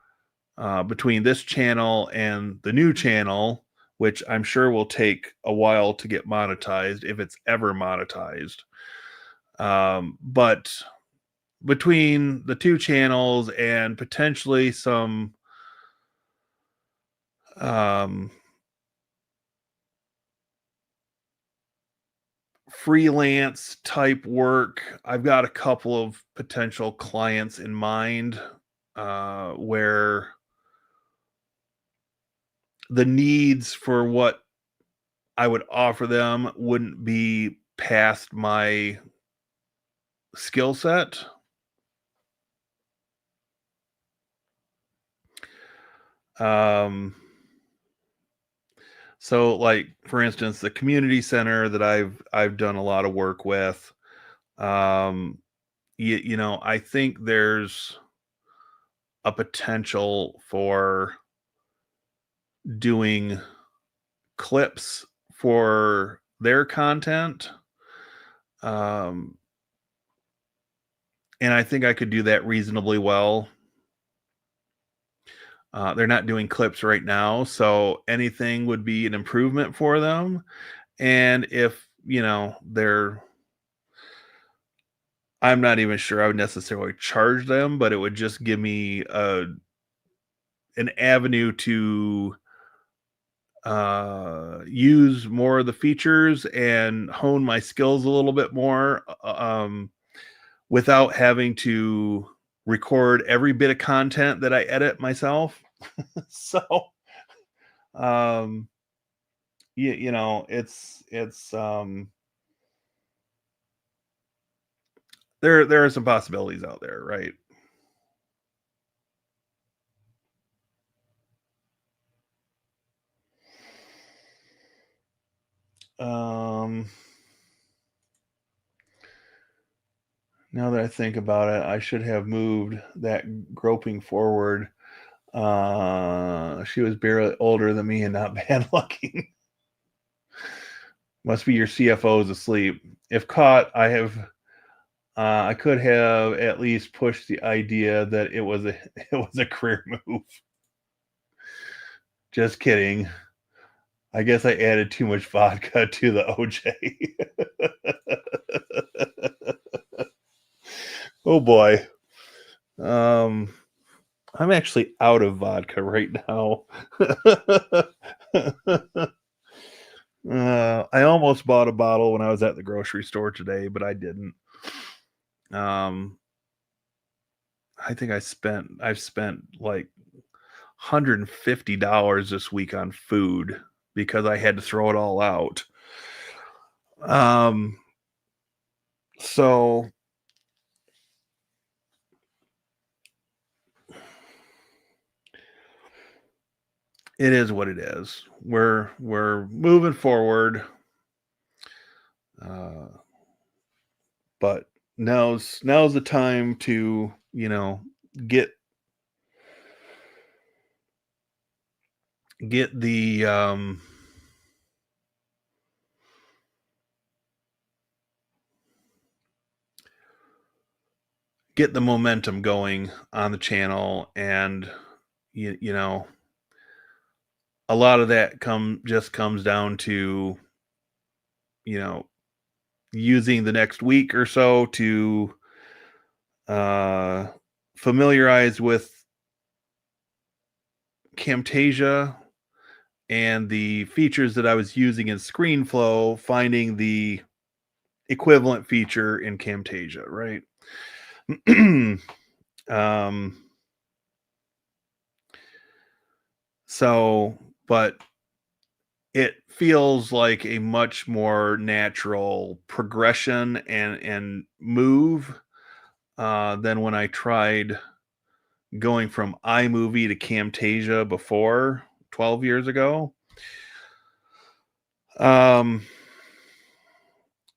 [SPEAKER 1] between this channel and the new channel, which I'm sure will take a while to get monetized if it's ever monetized. But between the two channels and potentially some um, freelance type work, I've got a couple of potential clients in mind where the needs for what I would offer them wouldn't be past my skill set. Um, so like for instance, the community center that I've done a lot of work with, um, I think there's a potential for doing clips for their content. Um, and I think I could do that reasonably well. They're not doing clips right now, so anything would be an improvement for them. And if, I'm not even sure I would necessarily charge them, but it would just give me an avenue to use more of the features and hone my skills a little bit more without having to record every bit of content that I edit myself. So, um, it's there are some possibilities out there, right? Um, Now that I think about it, I should have moved that groping forward. She was barely older than me and not bad looking. Must be your CFO's asleep. If caught, I could have at least pushed the idea that it was a it was a career move. Just kidding. I guess I added too much vodka to the OJ. Oh boy. Um, I'm actually out of vodka right now. I almost bought a bottle when I was at the grocery store today, but I didn't. Um, I think I've spent like $150 this week on food because I had to throw it all out. Um, so it is what it is. We're moving forward. Uh, but now's the time to, get get the get the momentum going on the channel. And you know a lot of that comes down to, you know using the next week or so to uh, familiarized with Camtasia and the features that I was using in ScreenFlow, finding the equivalent feature in Camtasia, right? um, so, but it feels like a much more natural progression and move than when I tried going from iMovie to Camtasia before 12 years ago. Um,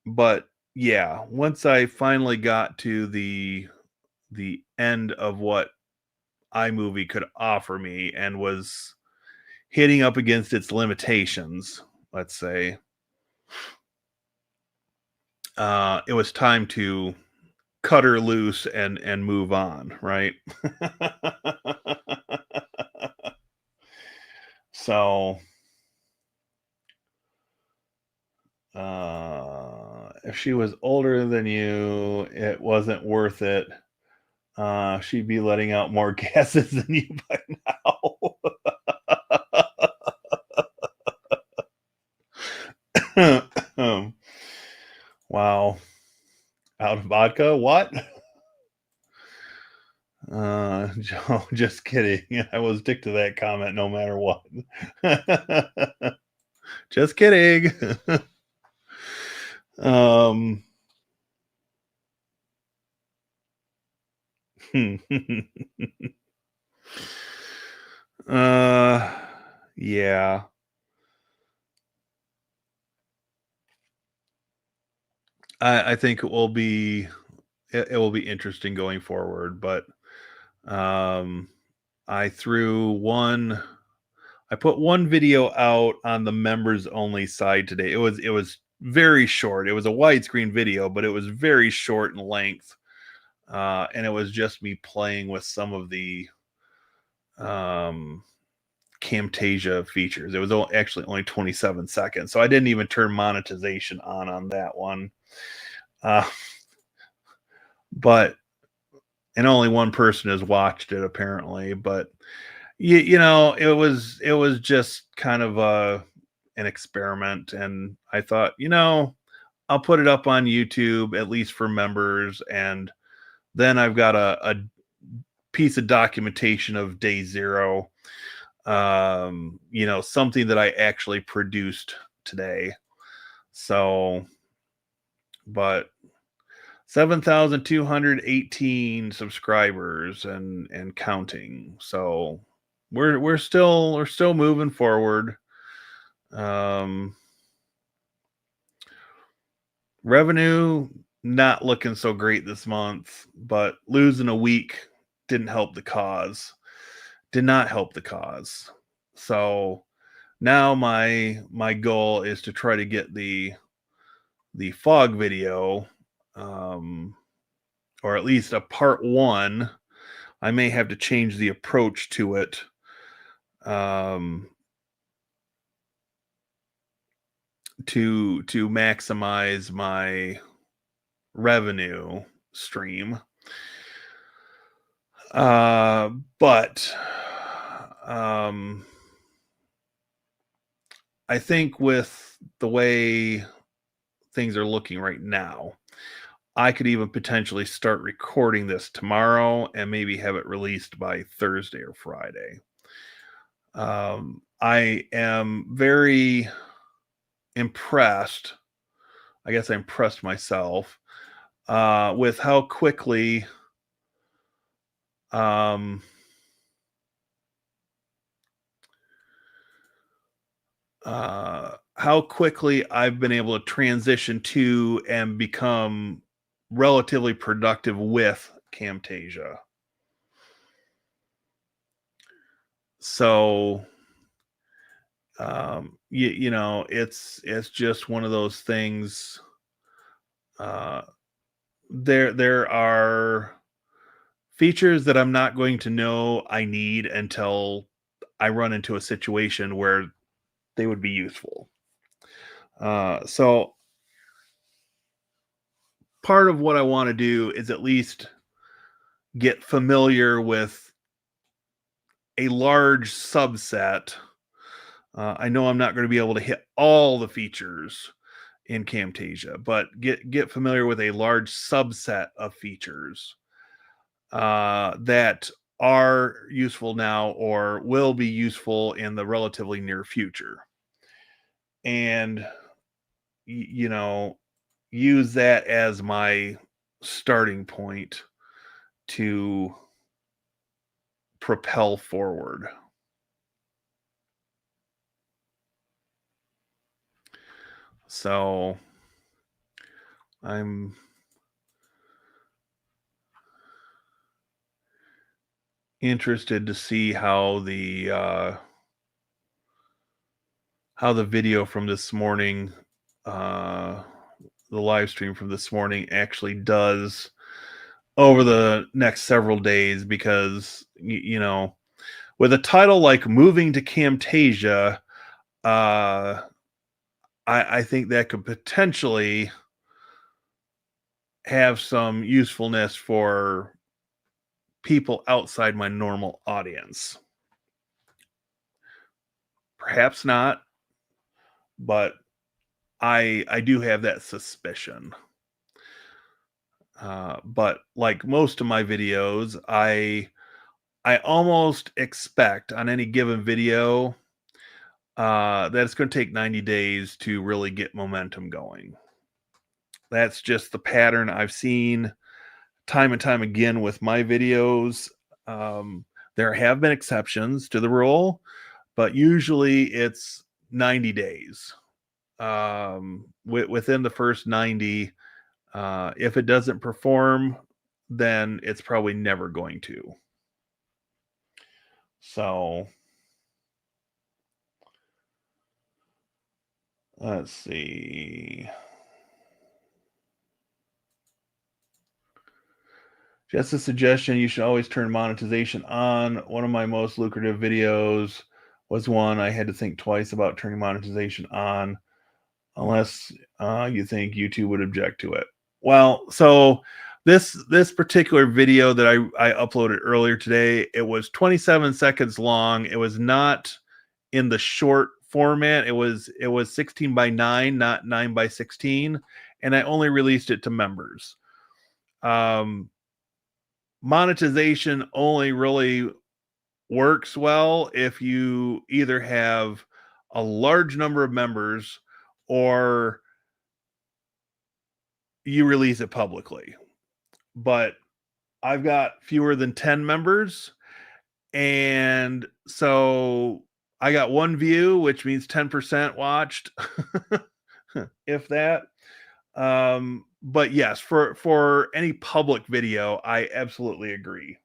[SPEAKER 1] but yeah, once I finally got to the end of what iMovie could offer me and was hitting up against its limitations, let's say, it was time to cut her loose and move on, right? So, if she was older than you, it wasn't worth it. She'd be letting out more gases than you by now. Wow. Out of vodka? What? Joe, just kidding. I will stick to that comment no matter what. Just kidding. um, uh, yeah. I think it will be interesting going forward, but um, I threw one. I put one video out on the members only side today. It was very short. It was a widescreen video, but it was very short in length, and it was just me playing with some of the um, Camtasia features. It was actually only 27 seconds, so I didn't even turn monetization on that one. Uh, but and only one person has watched it apparently. But it was just kind of an experiment, and I thought, I'll put it up on YouTube at least for members, and then I've got a piece of documentation of day zero. Something that I actually produced today. So, but 7,218 subscribers and counting. So we're still moving forward. Um, Revenue not looking so great this month, but losing a week didn't help the cause. Did not help the cause. So now my goal is to try to get the fog video, um, or at least a part one. I may have to change the approach to it, um, to maximize my revenue stream. But um, I think with the way things are looking right now, I could even potentially start recording this tomorrow and maybe have it released by Thursday or Friday. I am very impressed. I guess I impressed myself with um, how quickly I've been able to transition to and become relatively productive with Camtasia. So, it's just one of those things. Uh, there are features that I'm not going to know I need until I run into a situation where they would be useful. So part of what I want to do is at least get familiar with a large subset. I know I'm not going to be able to hit all the features in Camtasia, but get familiar with a large subset of features that are useful now or will be useful in the relatively near future, and you know, use that as my starting point to propel forward. So I'm interested to see how the video from this morning, uh, the live stream from this morning, actually does over the next several days. Because with a title like "Moving to Camtasia," uh, I think that could potentially have some usefulness for people outside my normal audience. Perhaps not, but I do have that suspicion. But like most of my videos, I almost expect on any given video that it's going to take 90 days to really get momentum going. That's just the pattern I've seen time and time again with my videos. Um, there have been exceptions to the rule, but usually it's 90 days. Within the first 90, if it doesn't perform, then it's probably never going to. So let's see. Just a suggestion, you should always turn monetization on. One of my most lucrative videos was one I had to think twice about turning monetization on, unless you think YouTube would object to it. Well, so this particular video that I uploaded earlier today, it was 27 seconds long. It was not in the short format. It was 16 by 9, not 9 by 16, and I only released it to members. Monetization only really works well if you either have a large number of members or you release it publicly. But I've got fewer than 10 members, and so I got one view, which means 10% watched, if that. But yes, for any public video, I absolutely agree.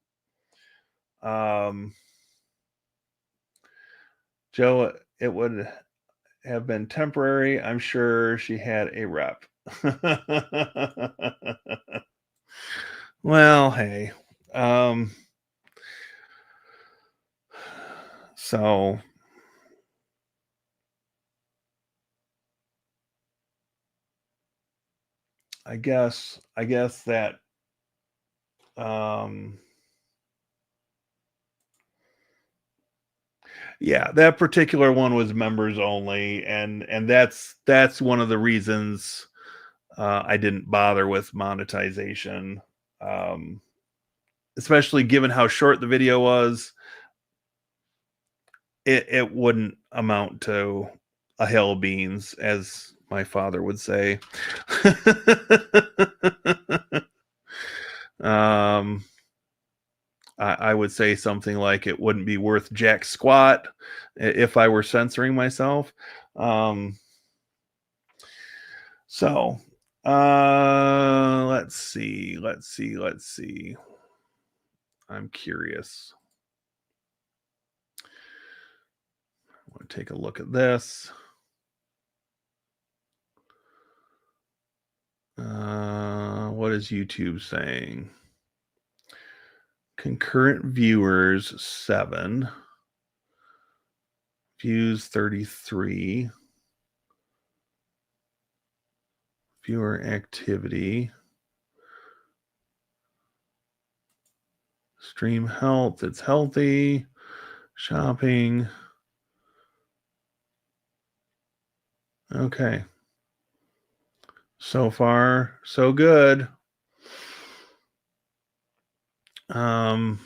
[SPEAKER 1] Um, Joe, it would have been temporary. I'm sure she had a rep. Well, hey. Um, so I guess that um yeah, that particular one was members only, and that's one of the reasons I didn't bother with monetization. Um Especially given how short the video was, it wouldn't amount to a hill of beans, as my father would say. um, I would say something like it wouldn't be worth jack squat if I were censoring myself. Um, so let's see. I'm curious. I want to take a look at this. What is YouTube saying? Concurrent viewers 7, views 33, viewer activity Stream health, it's healthy. Shopping. Okay. So far, so good. Um,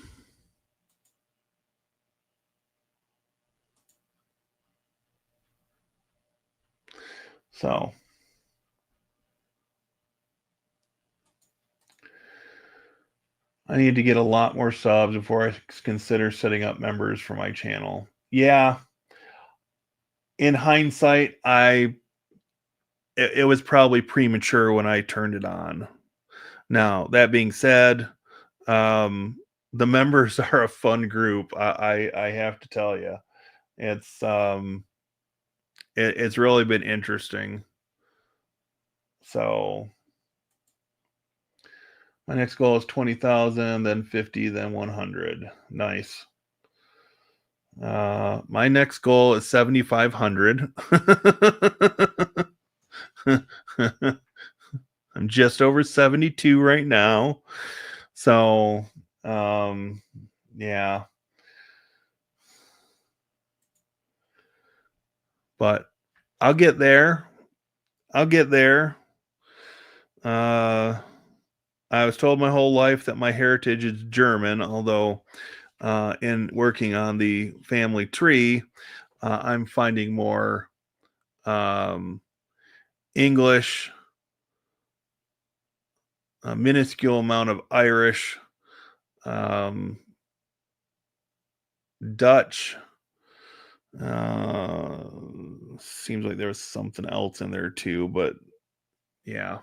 [SPEAKER 1] so I need to get a lot more subs before I consider setting up members for my channel. Yeah. In hindsight, it was probably premature when I turned it on. Now, that being said, um, the members are a fun group. I have to tell you, it's really been interesting. So my next goal is 20,000, then 50, then 100. Nice. My next goal is 7,500. I'm just over 72 right now. So, yeah. But I'll get there. I'll get there. I was told my whole life that my heritage is German, although in working on the family tree, I'm finding more um, English, a minuscule amount of Irish, um, Dutch. Uh, Seems like there was something else in there too, but yeah.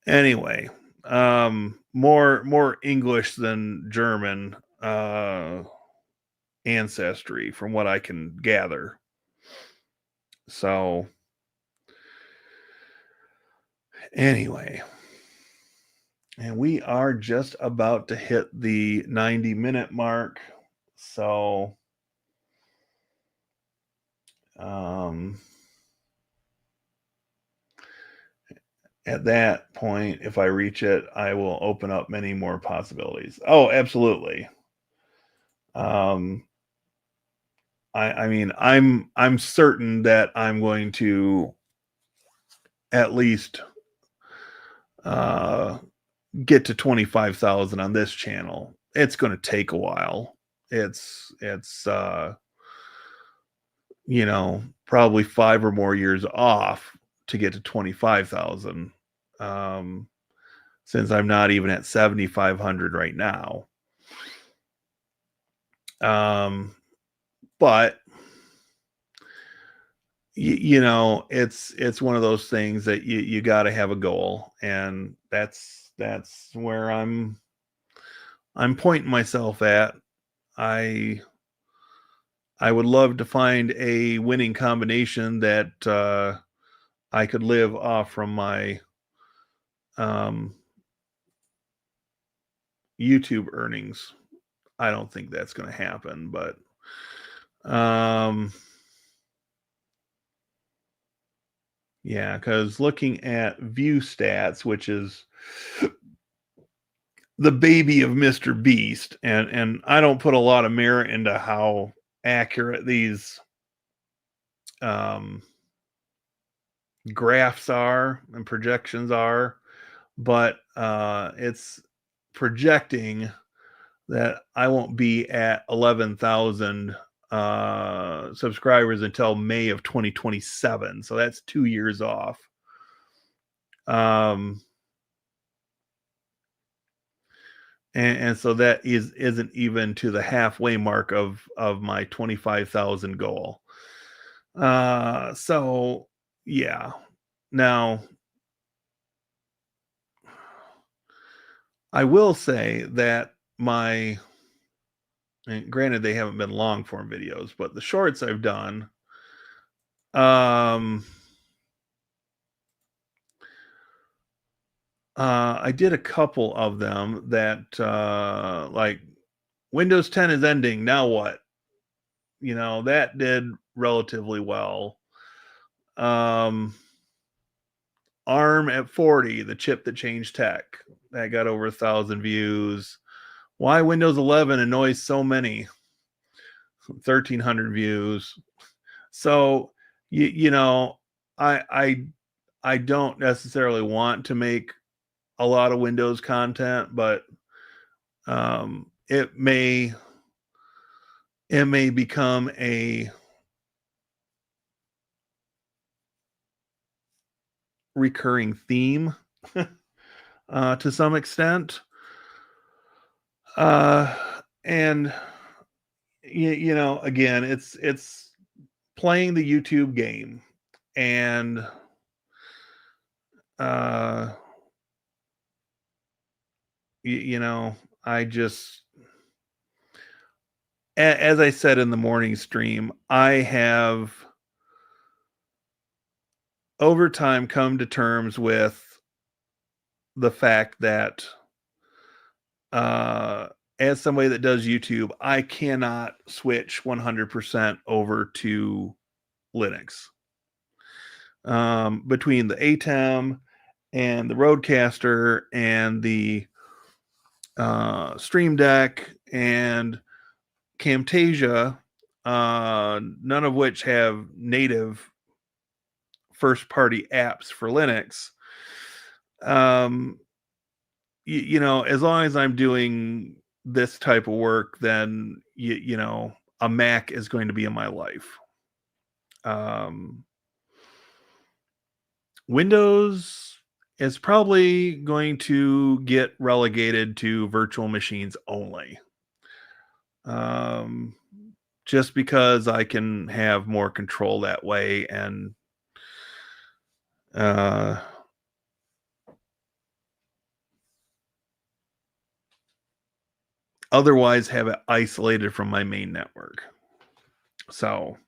[SPEAKER 1] Anyway, more English than German ancestry, from what I can gather. So anyway, and we are just about to hit the 90-minute mark. So um at that point, if I reach it, I will open up many more possibilities. Oh, absolutely. Um I mean, I'm certain that I'm going to at least uh get to 25,000 on this channel. It's going to take a while. It's probably 5 or more years off to get to 25,000. Um since I'm not even at 7,500 right now. But it's one of those things that you got to have a goal, and that's where I'm pointing myself at. I I would love to find a winning combination that I could live off from my um, YouTube earnings. I don't think that's going to happen, but um, yeah, because looking at view stats, which is the baby of Mr. Beast, and I don't put a lot of merit into how accurate these um, graphs are and projections are, but it's projecting that I won't be at 11,000 subscribers until May of 2027. So that's 2 years off. Um, and so that isn't even to the halfway mark of my 25,000 goal. So yeah. Now I will say that my and granted they haven't been long form videos, but the shorts I've done, um I did a couple of them that like Windows 10 is ending, now what? That did relatively well. Um ARM at 40, the chip that changed tech, that got over 1,000 views. Why Windows 11 annoys so many. 1,300 views. So you know, I I I don't necessarily want to make a lot of Windows content, but it may become a recurring theme to some extent. Uh, and again, it's playing the YouTube game, and uh, you know, I just, as I said in the morning stream, I have over time come to terms with the fact that uh, as somebody that does YouTube, I cannot switch 100% over to Linux. Between the ATEM and the Roadcaster and the Stream Deck and Camtasia, none of which have native first party apps for Linux. Um, as long as I'm doing this type of work, then a Mac is going to be in my life. Um, Windows is probably going to get relegated to virtual machines only. Um, just because I can have more control that way, and uh, otherwise have it isolated from my main network. So,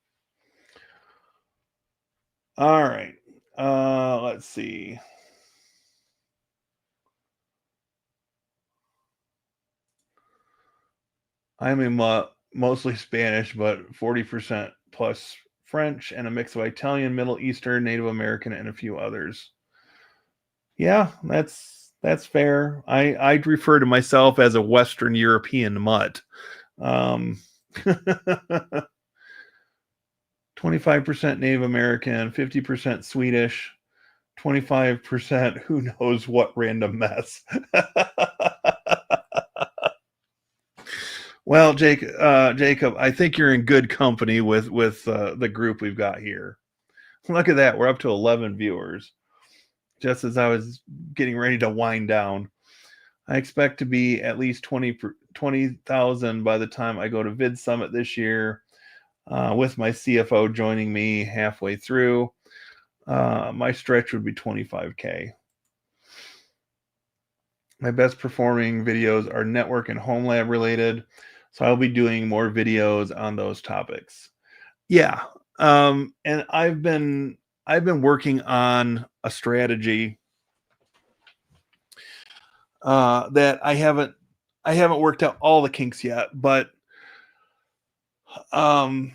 [SPEAKER 1] all right. Let's see. I'm mostly Spanish, but 40% plus French and a mix of Italian, Middle Eastern, Native American, and a few others. Yeah, that's fair. I'd refer to myself as a Western European mutt. 25% Native American, 50% Swedish, 25% who knows what random mess. Well, Jacob, I think you're in good company with the group we've got here. Look at that, we're up to 11 viewers. Just as I was getting ready to wind down, I expect to be at least 20,000 by the time I go to Vid Summit this year, with my CFO joining me halfway through. My stretch would be 25K. My best performing videos are network and home lab related, so I'll be doing more videos on those topics. Yeah, and I've been working on a strategy that I haven't worked out all the kinks yet, but um,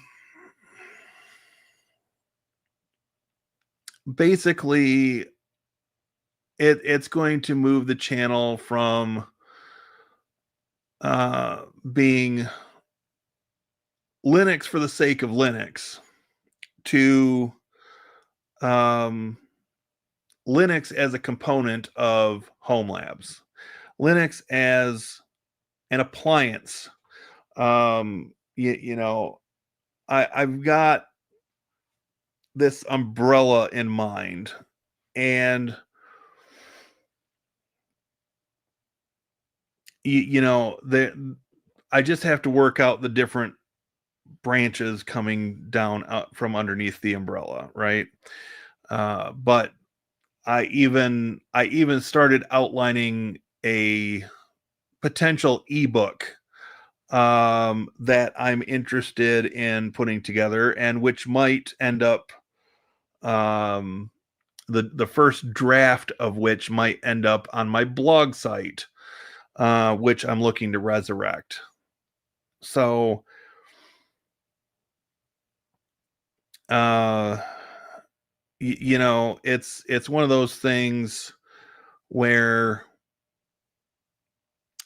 [SPEAKER 1] basically it's going to move the channel from being Linux for the sake of Linux to um, Linux as a component of home labs, Linux as an appliance. I've got this umbrella in mind, and I just have to work out the different branches coming down from underneath the umbrella, right? But I even started outlining a potential ebook that I'm interested in putting together, and which might end up um, the first draft of which might end up on my blog site, which I'm looking to resurrect. So, uh, it's one of those things where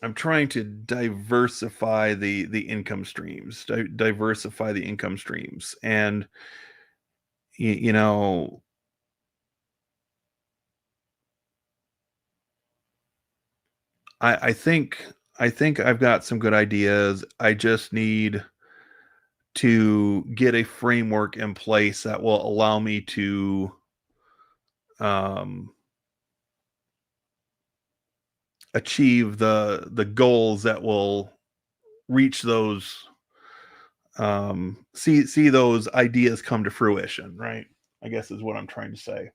[SPEAKER 1] I'm trying to diversify the income streams, diversify the income streams, and you know, I think I've got some good ideas. I just need to get a framework in place that will allow me to um, achieve the goals that will reach those see those ideas come to fruition, right? I guess is what I'm trying to say.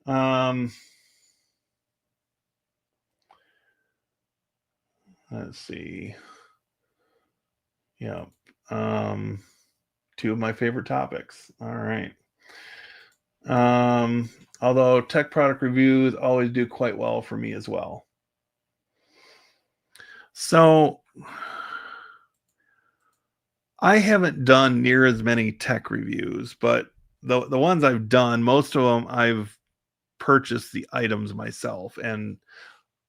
[SPEAKER 1] um let's see. Yeah. um Two of my favorite topics. All right. um Although tech product reviews always do quite well for me as well. So I haven't done near as many tech reviews, but the ones I've done, most of them I've purchased the items myself, and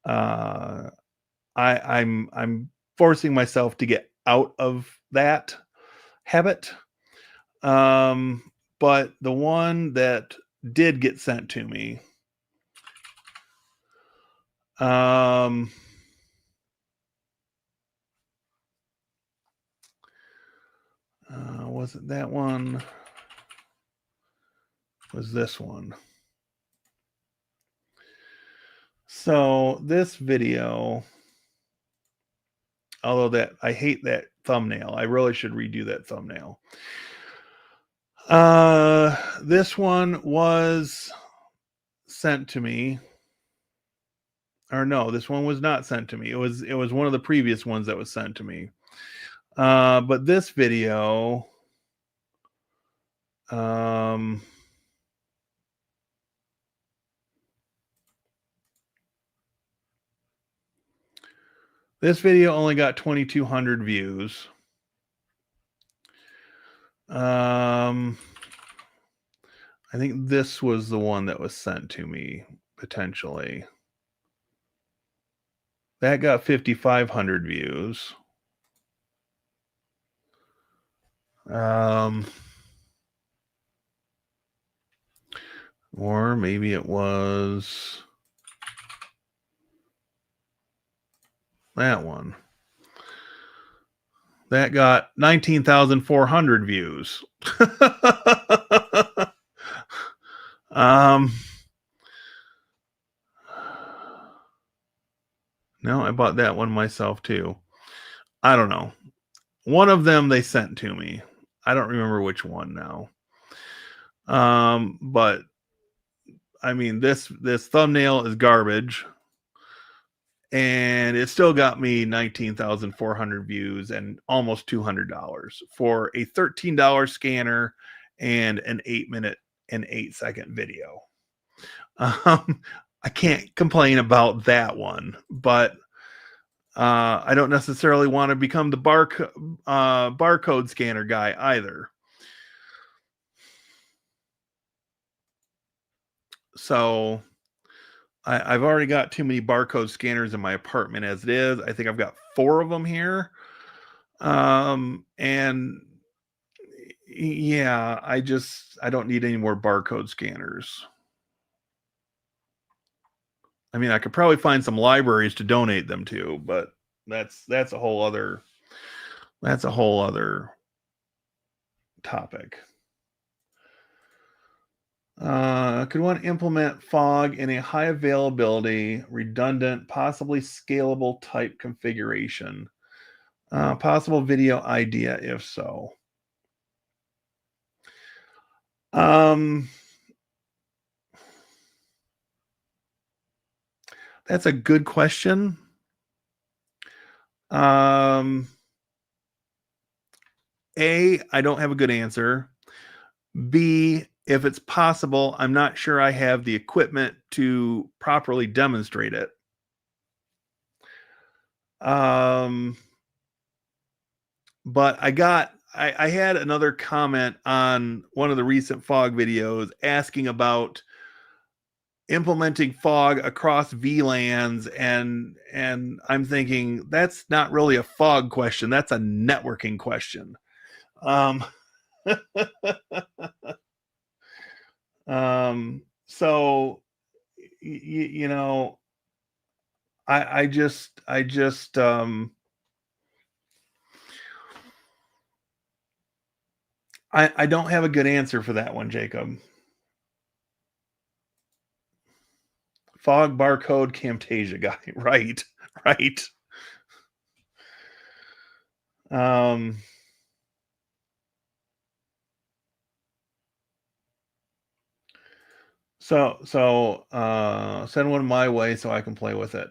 [SPEAKER 1] uh, I'm forcing myself to get out of that habit. Um, but the one that did get sent to me, um, was it that one? Was this one? So this video, although that I hate that thumbnail, I really should redo that thumbnail. This one was sent to me, or no, this one was not sent to me. It was one of the previous ones that was sent to me. But this video, um, this video only got 2,200 views. I think this was the one that was sent to me potentially. That got 5,500 views. Or maybe it was that one. That got 19,400 views. um, no, I bought that one myself too. I don't know. One of them they sent to me. I don't remember which one now. But I mean, this thumbnail is garbage, and it still got me 19,400 views and almost $200 for a $13 scanner and an 8-minute and 8-second video. Um, I can't complain about that one, but I don't necessarily want to become the barcode scanner guy either. So I've already got too many barcode scanners in my apartment as it is. I think I've got 4 of them here. And yeah, I don't need any more barcode scanners. I mean, I could probably find some libraries to donate them to, but that's a whole other topic. Could one implement fog in a high availability, redundant, possibly scalable type configuration? Possible video idea, if so. That's a good question. A, I don't have a good answer. B, if it's possible, I'm not sure I have the equipment to properly demonstrate it. But I had another comment on one of the recent fog videos asking about implementing fog across VLANs, and I'm thinking that's not really a fog question, that's a networking question. Um, so you know, I don't have a good answer for that one, Jacob. Fog barcode Camtasia guy, right? Right. Um, send one my way so I can play with it.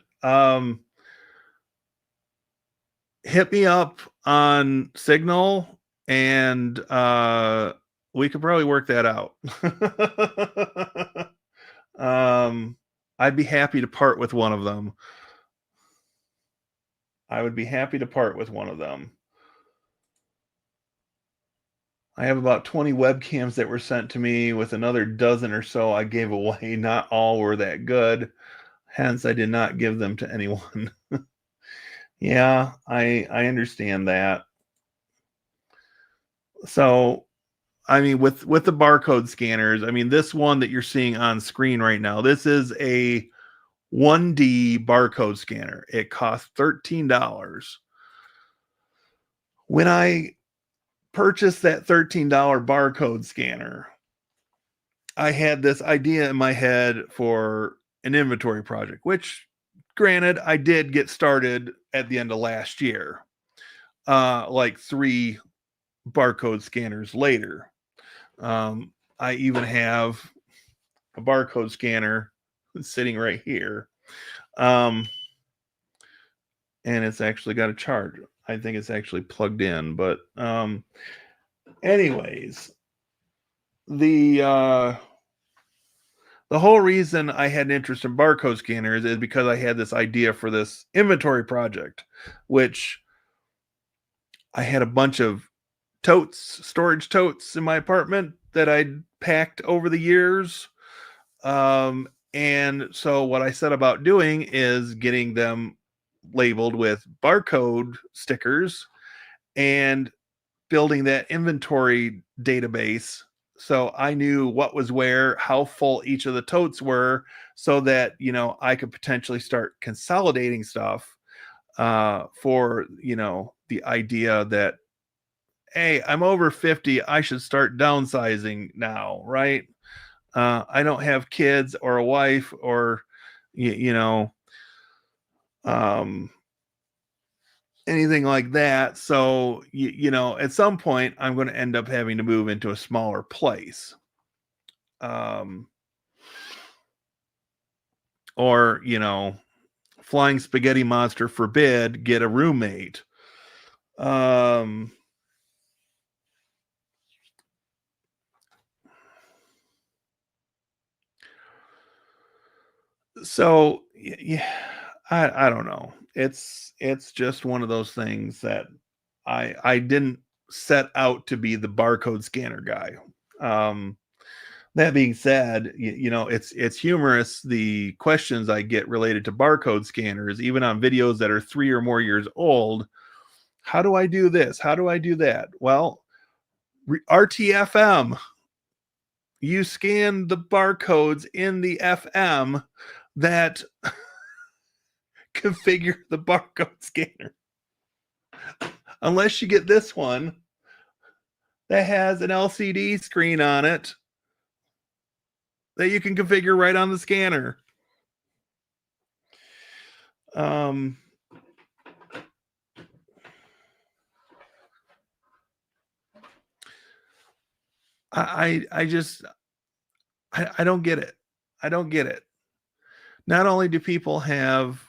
[SPEAKER 1] Hit me up on Signal, and we could probably work that out. I'd be happy to part with one of them. I would be happy to part with one of them. I have about 20 webcams that were sent to me, with another dozen or so I gave away. Not all were that good, hence I did not give them to anyone. Yeah, I understand that. So, I mean, with the barcode scanners, I mean, this one that you're seeing on screen right now, this is a 1D barcode scanner. It costs $13. When I purchased that $13 barcode scanner, I had this idea in my head for an inventory project, which, granted, I did get started at the end of last year, like 3 barcode scanners later. I even have a barcode scanner sitting right here. And it's actually got a charge. I think it's actually plugged in, but anyways, the whole reason I had an interest in barcode scanners is because I had this idea for this inventory project, which I had a bunch of storage totes in my apartment that I'd packed over the years. And so what I set about doing is getting them labeled with barcode stickers and building that inventory database, so I knew what was where, how full each of the totes were, so that I could potentially start consolidating stuff, for the idea that, hey, I'm over 50, I should start downsizing now, right? I don't have kids or a wife or you know um anything like that. So, at some point, I'm going to end up having to move into a smaller place. Um, or, flying spaghetti monster forbid, get a roommate. Um, so yeah, I don't know. It's just one of those things that I didn't set out to be the barcode scanner guy. Um, That being said, it's humorous, the questions I get related to barcode scanners, even on videos that are 3 or more years old. How do I do this? How do I do that? Well, RTFM. You scan the barcodes in the FM that configure the barcode scanner. Unless you get this one that has an LCD screen on it that you can configure right on the scanner. Um, I just I don't get it. I don't get it. Not only do people have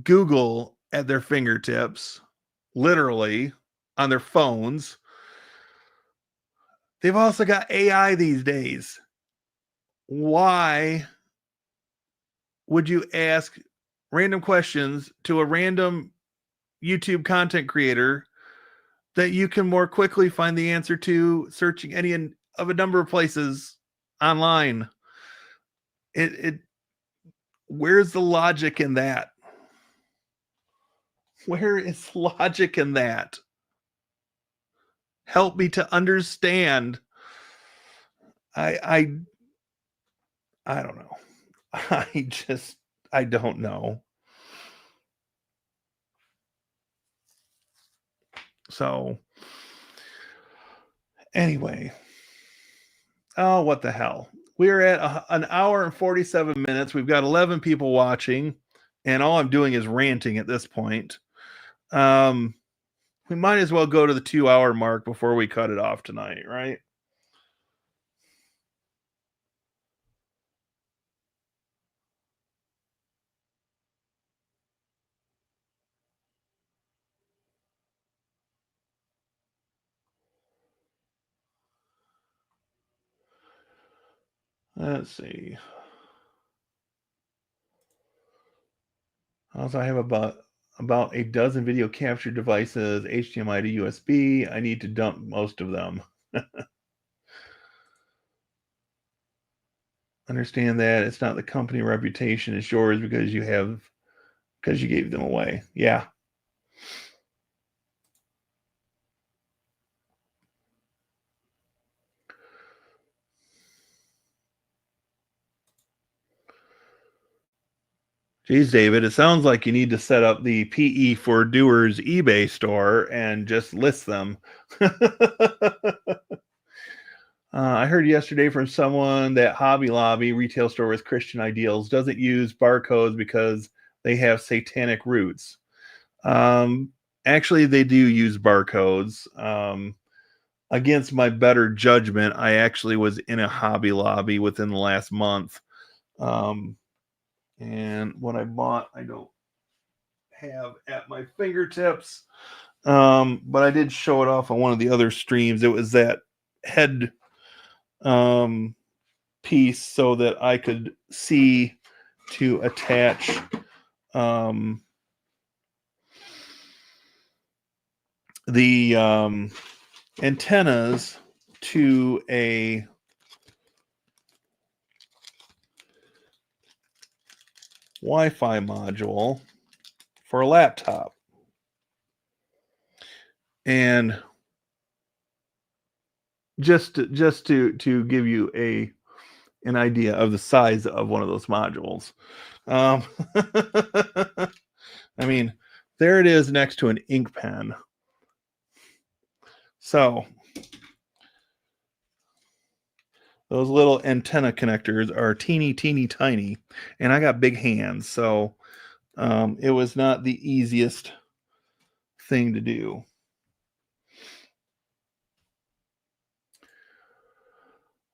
[SPEAKER 1] Google at their fingertips, literally on their phones, they've also got AI these days. Why would you ask random questions to a random YouTube content creator that you can more quickly find the answer to searching any of a number of places online. It where's the logic in that? Where is logic in that? Help me to understand. I I don't know. I don't know. So anyway, oh, what the hell? We're at an hour and 47 minutes. We've got 11 people watching, and all I'm doing is ranting at this point. Um, we might as well go to the 2 hour mark before we cut it off tonight, right? Let's see. Also, I have about a dozen video capture devices, HDMI to USB. I need to dump most of them. Understand that it's not the company reputation, it's yours because you gave them away. Yeah. Geez, David, it sounds like you need to set up the PE for Doers eBay store and just list them. I heard yesterday from someone that Hobby Lobby retail store with Christian Ideals doesn't use barcodes because they have satanic roots. Um, Actually, they do use barcodes. Against my better judgment, I actually was in a Hobby Lobby within the last month. Um, and what I bought, I don't have at my fingertips. But I did show it off on one of the other streams. It was that head um, piece so that I could see to attach um, the antennas to a Wi-Fi module for a laptop. And just to give you an idea of the size of one of those modules. Um, I mean, there it is next to an ink pen. So those little antenna connectors are teeny tiny, and I got big hands, so it was not the easiest thing to do.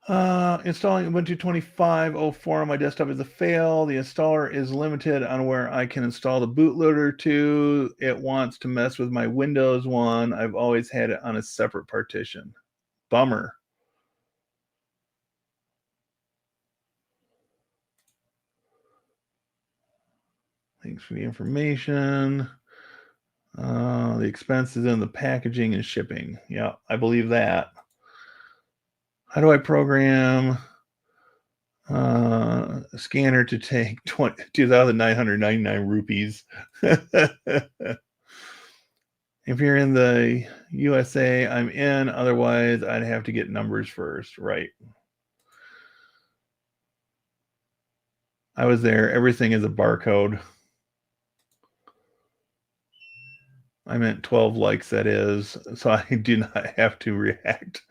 [SPEAKER 1] Installing Ubuntu 25.04 on my desktop is a fail. The installer is limited on where I can install the bootloader to. It wants to mess with my Windows one. I've always had it on a separate partition. Bummer. Thanks for the information. The expenses in the packaging and shipping. Yeah, I believe that. How do I program a scanner to take 2,999 rupees? If you're in the USA, I'm in. Otherwise, I'd have to get numbers first. Right. I was there. Everything is a barcode. I meant 12 likes, that is. So I do not have to react.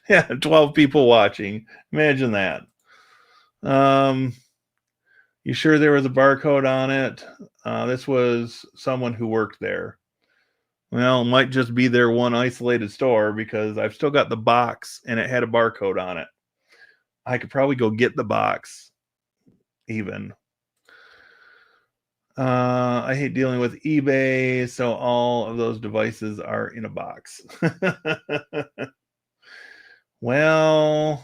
[SPEAKER 1] Yeah, 12 people watching. Imagine that. You sure there was a barcode on it? This was someone who worked there. Well, it might just be their one isolated store because I've still got the box and it had a barcode on it. I could probably go get the box even. I hate dealing with eBay, so all of those devices are in a box. Well,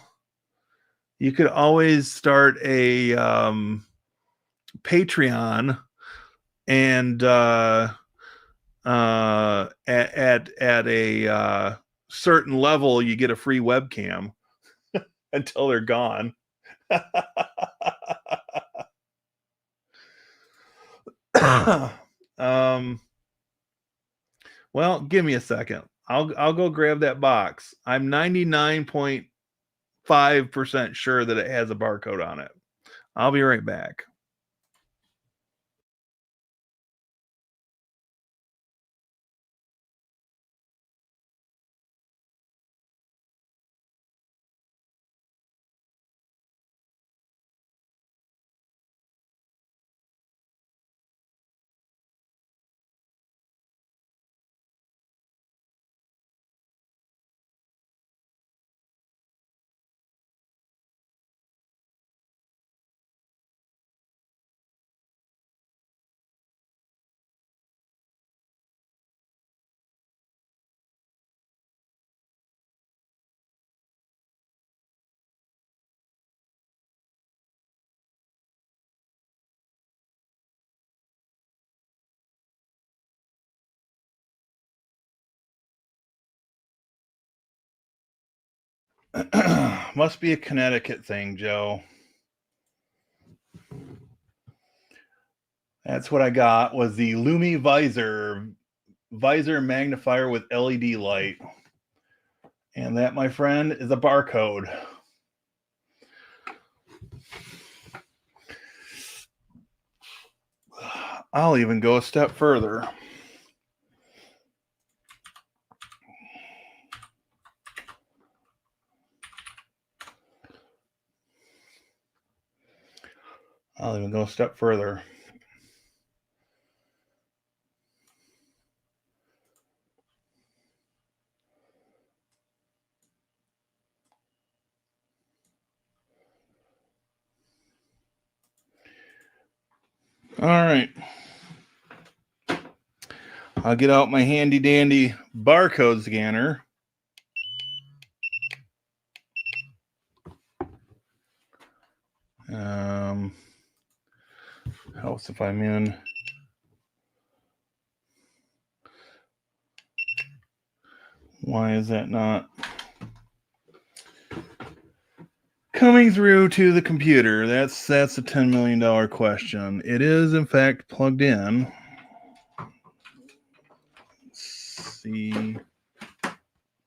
[SPEAKER 1] you could always start a Patreon and at a certain level, you get a free webcam. until they're gone. um, well, give me a second. I'll go grab that box. I'm 99.5% sure that it has a barcode on it. I'll be right back. Must be a Connecticut thing, Joe. That's what I got was the Lumi visor magnifier with LED light. And that, my friend, is a barcode. I'll even go a step further. I'll even go a step further. All right. I'll get out my handy dandy barcode scanner. Helps if I'm in. Why is that not coming through to the computer? That's a $10 million question. It is, in fact, plugged in. Let's see.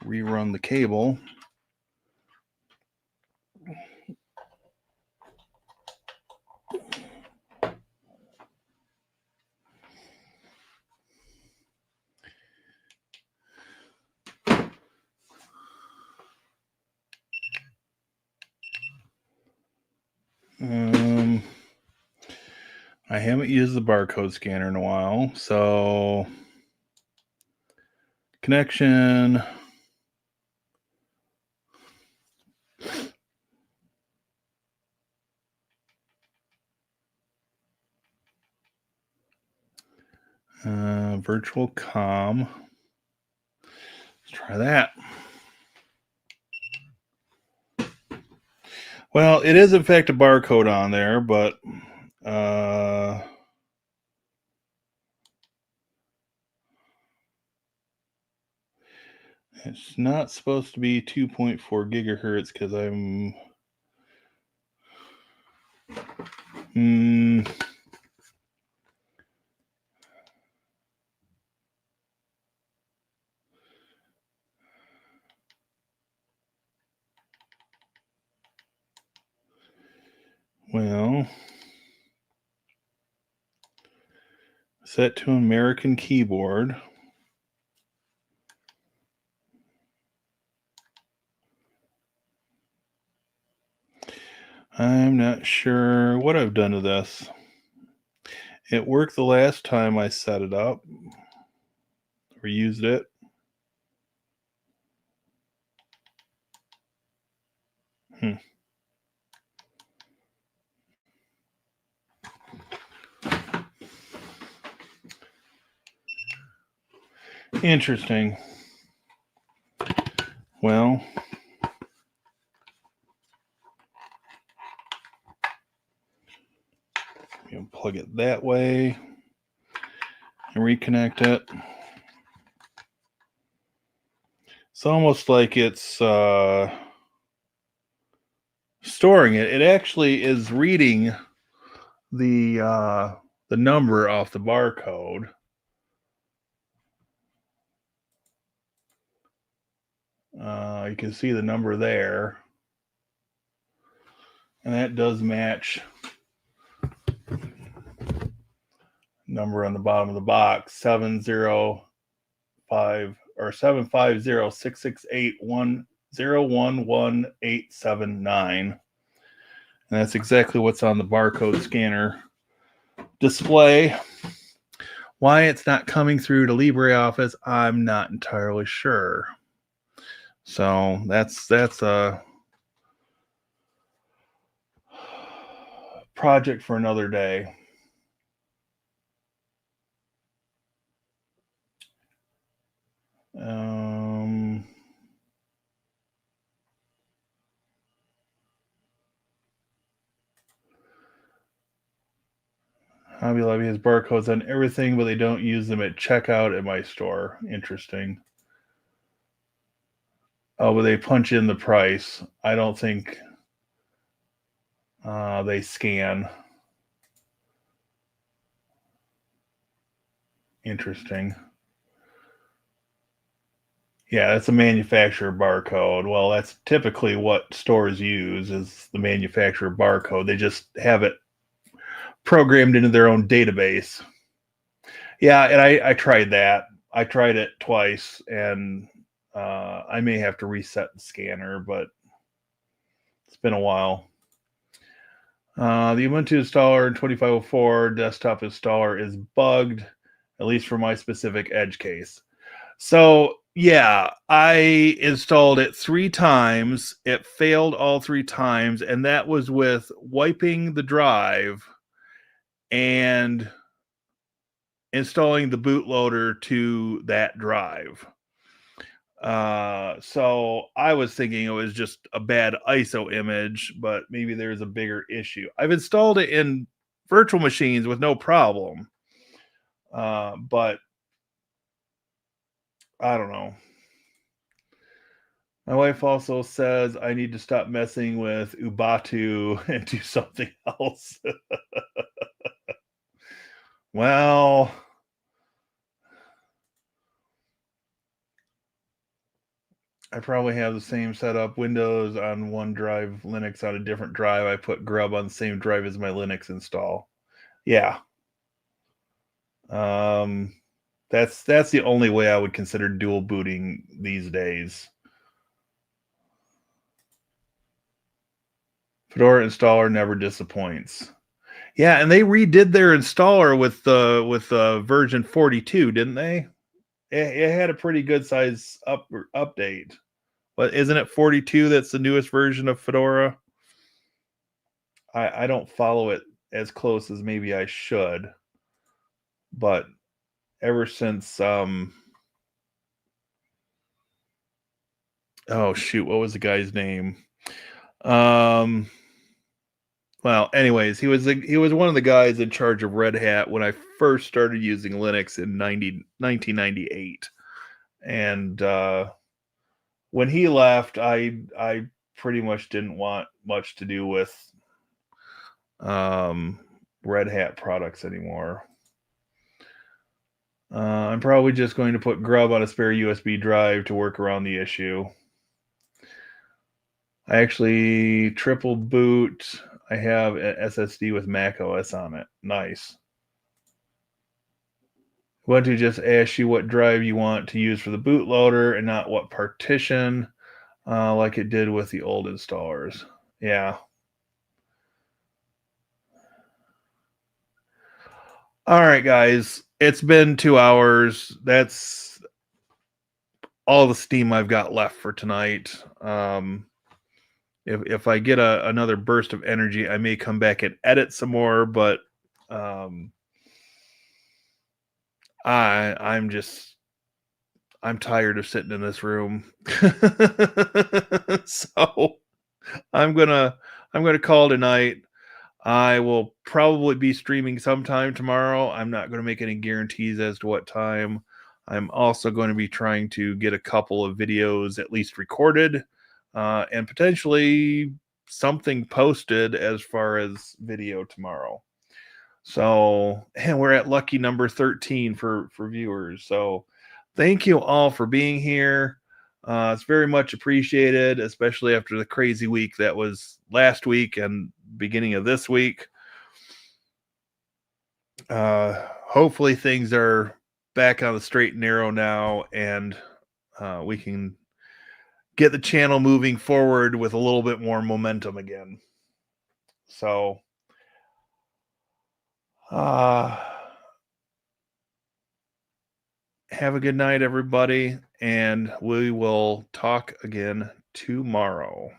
[SPEAKER 1] Rerun the cable. I haven't used the barcode scanner in a while, so connection. Virtual com. Let's try that. Well, it is in fact a barcode on there, but it's not supposed to be 2.4 gigahertz because I'm well, set to American keyboard. I'm not sure what I've done to this. It worked the last time I set it up or used it. Interesting. Well, you plug it that way and reconnect it. It's almost like it's storing it, it actually is reading the number off the barcode. You can see the number there, and that does match number on the bottom of the box, 705 or 750-668-1011-879. And that's exactly what's on the barcode scanner display. Why it's not coming through to LibreOffice, I'm not entirely sure. So that's a project for another day. Hobby Lobby has barcodes on everything, but they don't use them at checkout at my store. Interesting. Oh, but they punch in the price. I don't think they scan. Interesting. Yeah, that's a manufacturer barcode. Well, that's typically what stores use is the manufacturer barcode. They just have it programmed into their own database. Yeah, and I tried that. I tried it twice, and I may have to reset the scanner, but it's been a while. The Ubuntu installer in 2504 desktop installer is bugged, at least for my specific edge case. So yeah, I installed it 3 times. It failed all 3 times, and that was with wiping the drive and installing the bootloader to that drive. So I was thinking it was just a bad ISO image, but maybe there's a bigger issue. I've installed it in virtual machines with no problem. But I don't know. My wife also says I need to stop messing with Ubuntu and do something else. Well, I probably have the same setup. Windows on one drive, Linux on a different drive. I put Grub on the same drive as my Linux install. Yeah. That's the only way I would consider dual booting these days. Fedora installer never disappoints. Yeah, and they redid their installer with version 42, didn't they? It had a pretty good size update. But isn't it 42 that's the newest version of Fedora? I don't follow it as close as maybe I should. But ever since oh shoot, what was the guy's name? Well, anyways, he was one of the guys in charge of Red Hat when I first started using Linux in 1998. And when he left, I pretty much didn't want much to do with Red Hat products anymore. I'm probably just going to put Grub on a spare USB drive to work around the issue. I actually triple boot. I have an SSD with Mac OS on it. Nice. Ubuntu just asks you what drive you want to use for the bootloader and not what partition, like it did with the old installers. Yeah. All right, guys. It's been 2 hours. That's all the steam I've got left for tonight. If I get another burst of energy, I may come back and edit some more, but I'm tired of sitting in this room. So I'm gonna call tonight. I will probably be streaming sometime tomorrow. I'm not going to make any guarantees as to what time. I'm also going to be trying to get a couple of videos at least recorded, and potentially something posted as far as video tomorrow. So, and we're at lucky number 13 for viewers. So, thank you all for being here. It's very much appreciated, especially after the crazy week that was last week and beginning of this week. Hopefully, things are back on the straight and narrow now, and we can get the channel moving forward with a little bit more momentum again. So, uh, have a good night, everybody, and we will talk again tomorrow.